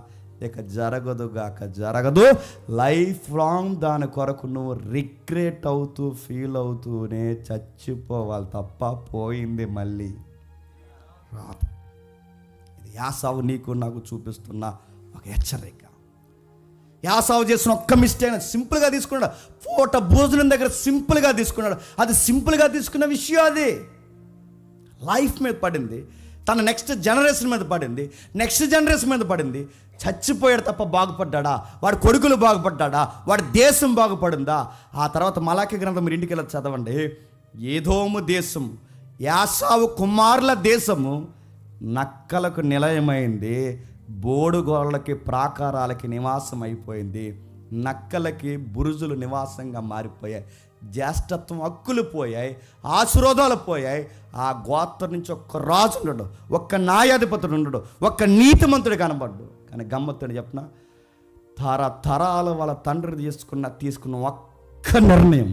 [SPEAKER 1] ఇక జరగదు. లైఫ్ లాంగ్ దాని కొరకు నువ్వు రిగ్రెట్ అవుతూ ఫీల్ అవుతూనే చచ్చిపోవాలి తప్ప పోయింది మళ్ళీ రాదు. ఇది యాసావు నీకు నాకు చూపిస్తున్న ఒక హెచ్చరిక. యాసావు చేసిన ఒక్క మిస్టేక్ సింపుల్గా తీసుకున్నాడు. పూట భోజనం దగ్గర సింపుల్గా తీసుకున్నాడు. అది సింపుల్గా తీసుకున్న విషయం, అది లైఫ్ మీద పడింది, తన నెక్స్ట్ జనరేషన్ మీద పడింది, నెక్స్ట్ జనరేషన్ మీద పడింది. చచ్చిపోయాడు తప్ప బాగుపడ్డా? వాడి కొడుకులు బాగుపడ్డా? వాడి దేశం బాగుపడిందా? ఆ తర్వాత మలాకి గ్రంథం మీరు ఇంటికి వెళ్ళి చదవండి. ఏదోము దేశం, యాసావు కుమారుల దేశము నక్కలకు నిలయమైంది, బోడుగోళ్ళకి ప్రాకారాలకి నివాసం అయిపోయింది, నక్కలకి బురుజులు నివాసంగా మారిపోయాయి, జ్యేష్ఠత్వం హక్కులు పోయాయి, ఆశీర్వాదాలు పోయాయి. ఆ గోత్రం నుంచి ఒక్క రాజు ఉండడు, ఒక్క న్యాయాధిపతుడు ఉండడు, ఒక్క నీతిమంతుడు కనబడ్డు. కానీ గమ్మత్తుడు చెప్పిన తరాల వాళ్ళ తండ్రి తీసుకున్న ఒక్క నిర్ణయం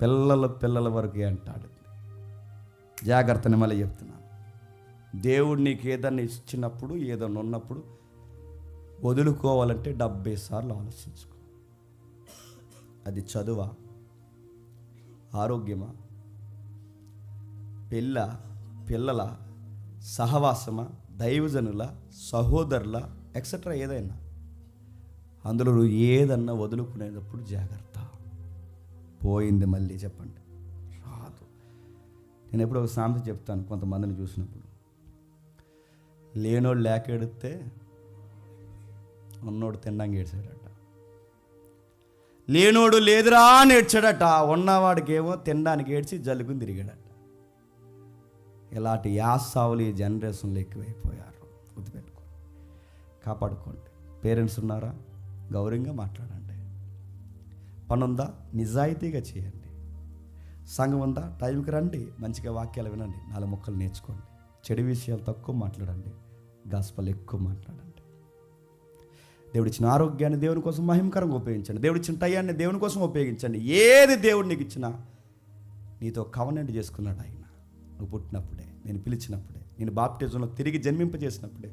[SPEAKER 1] పిల్లల వరకే అంటాడు. జాగ్రత్తని మళ్ళీ చెప్తున్నాను. దేవుడు నీకు ఏదన్నా ఇచ్చినప్పుడు, ఏదన్నా ఉన్నప్పుడు వదులుకోవాలంటే 70 సార్లు ఆలోచించుకో. అది చదువా, ఆరోగ్యమా, పిల్లల సహవాసమా, దైవజనుల, సహోదరుల ఎక్సెట్రా ఏదైనా, అందులో నువ్వు ఏదన్నా వదులుకునేటప్పుడు జాగ్రత్త. పోయింది మళ్ళీ చెప్పండి రాదు. నేను ఎప్పుడు ఒక సామెత చెప్తాను కొంతమందిని చూసినప్పుడు. లేనోడు లేక ఎడితే ఉన్నోడు తినడానికి ఏడ్చాడట, లేనోడు లేదురా అని ఏడ్చాడట, ఉన్నవాడికి ఏమో తినడానికి ఏడ్చి జల్లుకుని తిరిగాడట. ఇలాంటి యాసావులు ఈ జనరేషన్లో ఎక్కువైపోయారు. గుర్తుపెట్టుకో, కాపాడుకోండి. పేరెంట్స్ ఉన్నారా, గౌరవంగా మాట్లాడండి. పనుందా, నిజాయితీగా చేయండి. సంఘం ఉందా, టైంకి రండి, మంచిగా వాక్యాలు వినండి, 4 ముక్కలు నేర్చుకోండి. చెడు విషయాలు తక్కువ మాట్లాడండి, గాస్పల్ ఎక్కువ మాట్లాడండి. దేవుడిచ్చిన ఆరోగ్యాన్ని దేవుని కోసం మహిమకరంగా ఉపయోగించండి. దేవుడిచ్చిన టయాన్ని దేవుని కోసం ఉపయోగించండి. ఏది దేవుడు నీకు ఇచ్చినా నీతో కవనెంట్ చేసుకున్నాడు ఆయన. నువ్వు పుట్టినప్పుడే, నేను పిలిచినప్పుడే, నేను బాప్టిజంలో తిరిగి జన్మింపజేసినప్పుడే,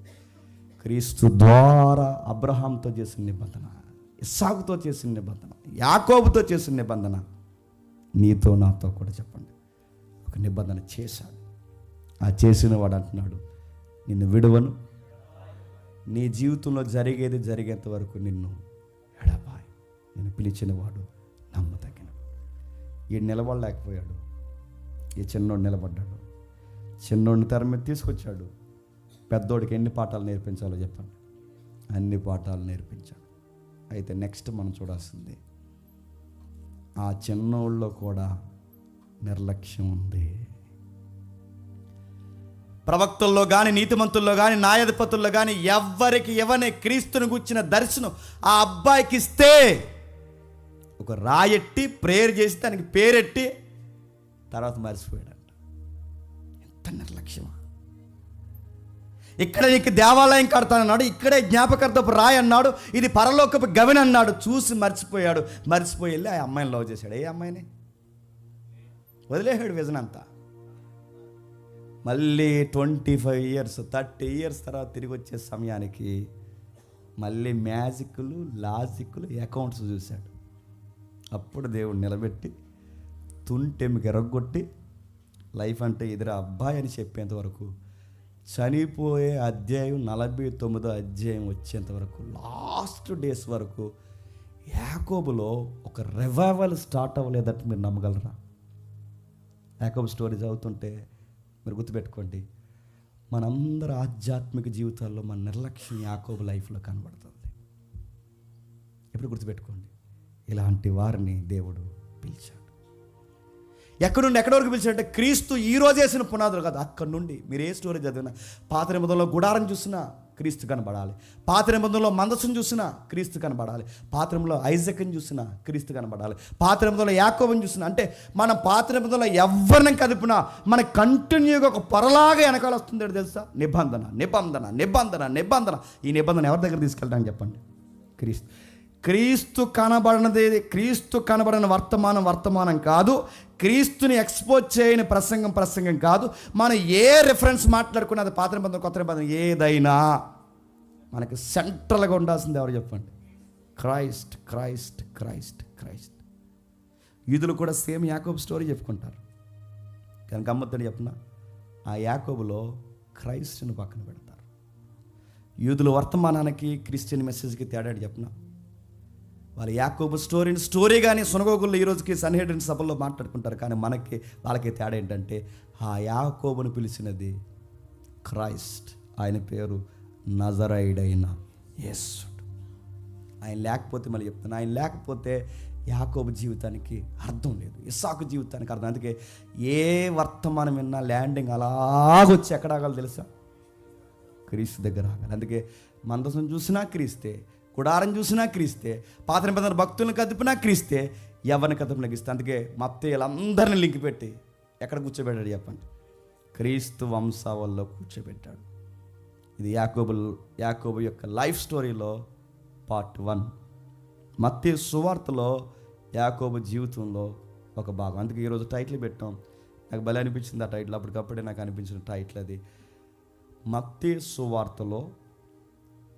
[SPEAKER 1] క్రీస్తు ద్వారా అబ్రహాంతో చేసిన నిబంధన, ఇస్సాకుతో చేసిన నిబంధన, యాకోబుతో చేసిన నిబంధన నీతో నాతో కూడా చెప్పండి ఒక నిబంధన చేశాడు. ఆ చేసిన వాడు అంటున్నాడు, నిన్ను విడువను, నీ జీవితంలో జరిగేంత వరకు నిన్ను ఎడబాయి. నేను పిలిచిన వాడు నమ్మదగినవాడు. ఈ నిలబడలేకపోయాడు, ఈ చిన్నోడు నిలబడ్డాడు. చిన్నోడిని తెర మీద తీసుకొచ్చాడు. పెద్దోడికి ఎన్ని పాఠాలు నేర్పించాలో చెప్పండి, అన్ని పాఠాలు నేర్పించాడు. అయితే నెక్స్ట్ మనం చూడాల్సింది, ఆ చిన్నోళ్ళలో కూడా నిర్లక్ష్యం ఉంది. ప్రవక్తల్లో కానీ, నీతిమంతుల్లో కానీ, న్యాయాధిపతుల్లో కానీ ఎవ్వరికి ఎవరిని క్రీస్తుని గుర్చిన దర్శనం ఆ అబ్బాయికి ఇస్తే ఒక రాయెట్టి ప్రేయర్ చేసి దానికి పేరెట్టి తర్వాత మర్చిపోయాడంట. ఎంత నిర్లక్ష్యమా! ఇక్కడ నీకు దేవాలయం కడతానన్నాడు, ఇక్కడే జ్ఞాపకార్థపు రాయి అన్నాడు, ఇది పరలోకపు గవిని అన్నాడు, చూసి మర్చిపోయాడు. మర్చిపోయి వెళ్ళి ఆ అమ్మాయిని లవ్ చేశాడు. ఏ అమ్మాయిని వదిలేశాడు విజన్ అంతా. మళ్ళీ 25 ఇయర్స్ 30 ఇయర్స్ తర్వాత తిరిగి వచ్చే సమయానికి మళ్ళీ మ్యాజిక్లు, లాజిక్లు, అకౌంట్స్ చూశాడు. అప్పుడు దేవుడు నిలబెట్టి తుంటెమికి ఎరగొట్టి లైఫ్ అంటే ఎదురు అబ్బాయి అని చెప్పేంత వరకు, చనిపోయే అధ్యాయం 49వ అధ్యాయం వచ్చేంత వరకు, లాస్ట్ డేస్ వరకు యాకోబులో ఒక రివైవల్ స్టార్ట్ అవ్వలేదంటే మీరు నమ్మగలరా? యాకోబు స్టోరీ చదువుతుంటే మీరు గుర్తుపెట్టుకోండి, మనందరి ఆధ్యాత్మిక జీవితాల్లో మన నిర్లక్ష్యం యాకోబు లైఫ్లో కనబడుతుంది. ఎప్పుడు గుర్తుపెట్టుకోండి, ఇలాంటి వారిని దేవుడు పిలిచాడు. ఎక్కడి నుండి ఎక్కడి వరకు పిలిచాడంటే క్రీస్తు ఈ రోజు వేసిన పునాదులు కాదు, అక్కడి నుండి. మీరు ఏ స్టోరీ చదివినా, పాత నిబంధనలో గుడారం చూసినా క్రీస్తు కనబడాలి, పాత నిబంధనలో మందసం చూసినా క్రీస్తు కనబడాలి, పాత నిబంధనలో ఐజక్ని చూసినా క్రీస్తు కనబడాలి, పాత నిబంధనలో యాకోబుని చూసినా. అంటే మన పాత నిబంధనలో ఎవరిని కదిపినా మనకు కంటిన్యూగా ఒక పొరలాగా వెనకాల వస్తుంది తెలుసా? నిబంధన నిబంధన నిబంధన నిబంధన. ఈ నిబంధన ఎవరి దగ్గర తీసుకెళ్తాను చెప్పండి? క్రీస్తు. క్రీస్తు కనబడిన వర్తమానం కాదు, క్రీస్తుని ఎక్స్పోజ్ చేయని ప్రసంగం కాదు. మనం ఏ రిఫరెన్స్ మాట్లాడుకున్నా, అది పాత నిబంధన కొత్త నిబంధన ఏదైనా మనకి సెంట్రల్గా ఉండాల్సింది ఎవరు చెప్పండి? Christ Christ Christ Christ. యూదులు కూడా సేమ్ యాకోబు స్టోరీ చెప్పుకుంటారు, కానీ గమ్మత్తని చెప్పిన ఆ యాకోబులో క్రైస్ట్ని పక్కన పెడతారు. యూదుల వర్తమానానికి క్రిస్టియన్ మెసేజ్కి తేడాడు చెప్పిన. వాళ్ళు యాకోబు స్టోరీ కానీ సునగోగుల్లో ఈరోజుకి సన్హెడ్రిన్ సభల్లో మాట్లాడుకుంటారు, కానీ వాళ్ళకి తేడా ఏంటంటే ఆ యాకోబును పిలిచినది క్రైస్ట్. ఆయన పేరు నజరైడైన యేసుడు. ఆయన లేకపోతే, మళ్ళీ చెప్తాను, ఆయన లేకపోతే యాకోబు జీవితానికి అర్థం లేదు, ఇస్సాకు జీవితానికి అర్థం. అందుకే ఏ వర్తమానం విన్నా ల్యాండింగ్ అలాగొచ్చి ఎక్కడ ఆగాలి తెలుసా? క్రీస్తు దగ్గర ఆగాలి. అందుకే మందసం చూసినా క్రీస్తే, గుడారం చూసినా క్రీస్తే, పాత నిబంధన భక్తులను కదిపినా క్రీస్తే, ఎవరిని కదిపినా క్రీస్తే. అందుకే మత్తయిలందరినీ లింక్ పెట్టి ఎక్కడ కూర్చోబెట్టాడు చెప్పండి? క్రీస్తు వంశావల్లో కూర్చోబెట్టాడు. ఇది యాకోబు యొక్క లైఫ్ స్టోరీలో పార్ట్ 1. మత్తయి సువార్తలో యాకోబు జీవితంలో ఒక భాగం. అందుకే ఈరోజు టైటిల్ పెట్టాం. నాకు భలే అనిపించింది ఆ టైటిల్, అప్పటికప్పుడే నాకు అనిపించిన టైటిల్ అది. మత్తయి సువార్తలో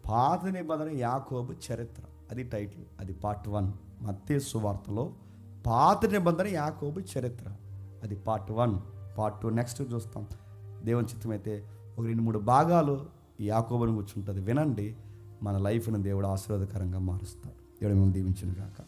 [SPEAKER 1] పాత నిబంధన యాకోబు చరిత్ర, అది టైటిల్, అది పార్ట్ 1. మత్తయి సువార్తలో పాత నిబంధన యాకోబు చరిత్ర, అది పార్ట్ 1. పార్ట్ 2 నెక్స్ట్ చూస్తాం. దేవుని చిత్తమైతే ఒక 2-3 భాగాలు ఈ యాకోబుని కూర్చుంటుంది, వినండి. మన లైఫ్ను దేవుడు ఆశీర్వాదకరంగా మారుస్తాడు. దేవుడు మిమ్మల్ని దీవించును గాక.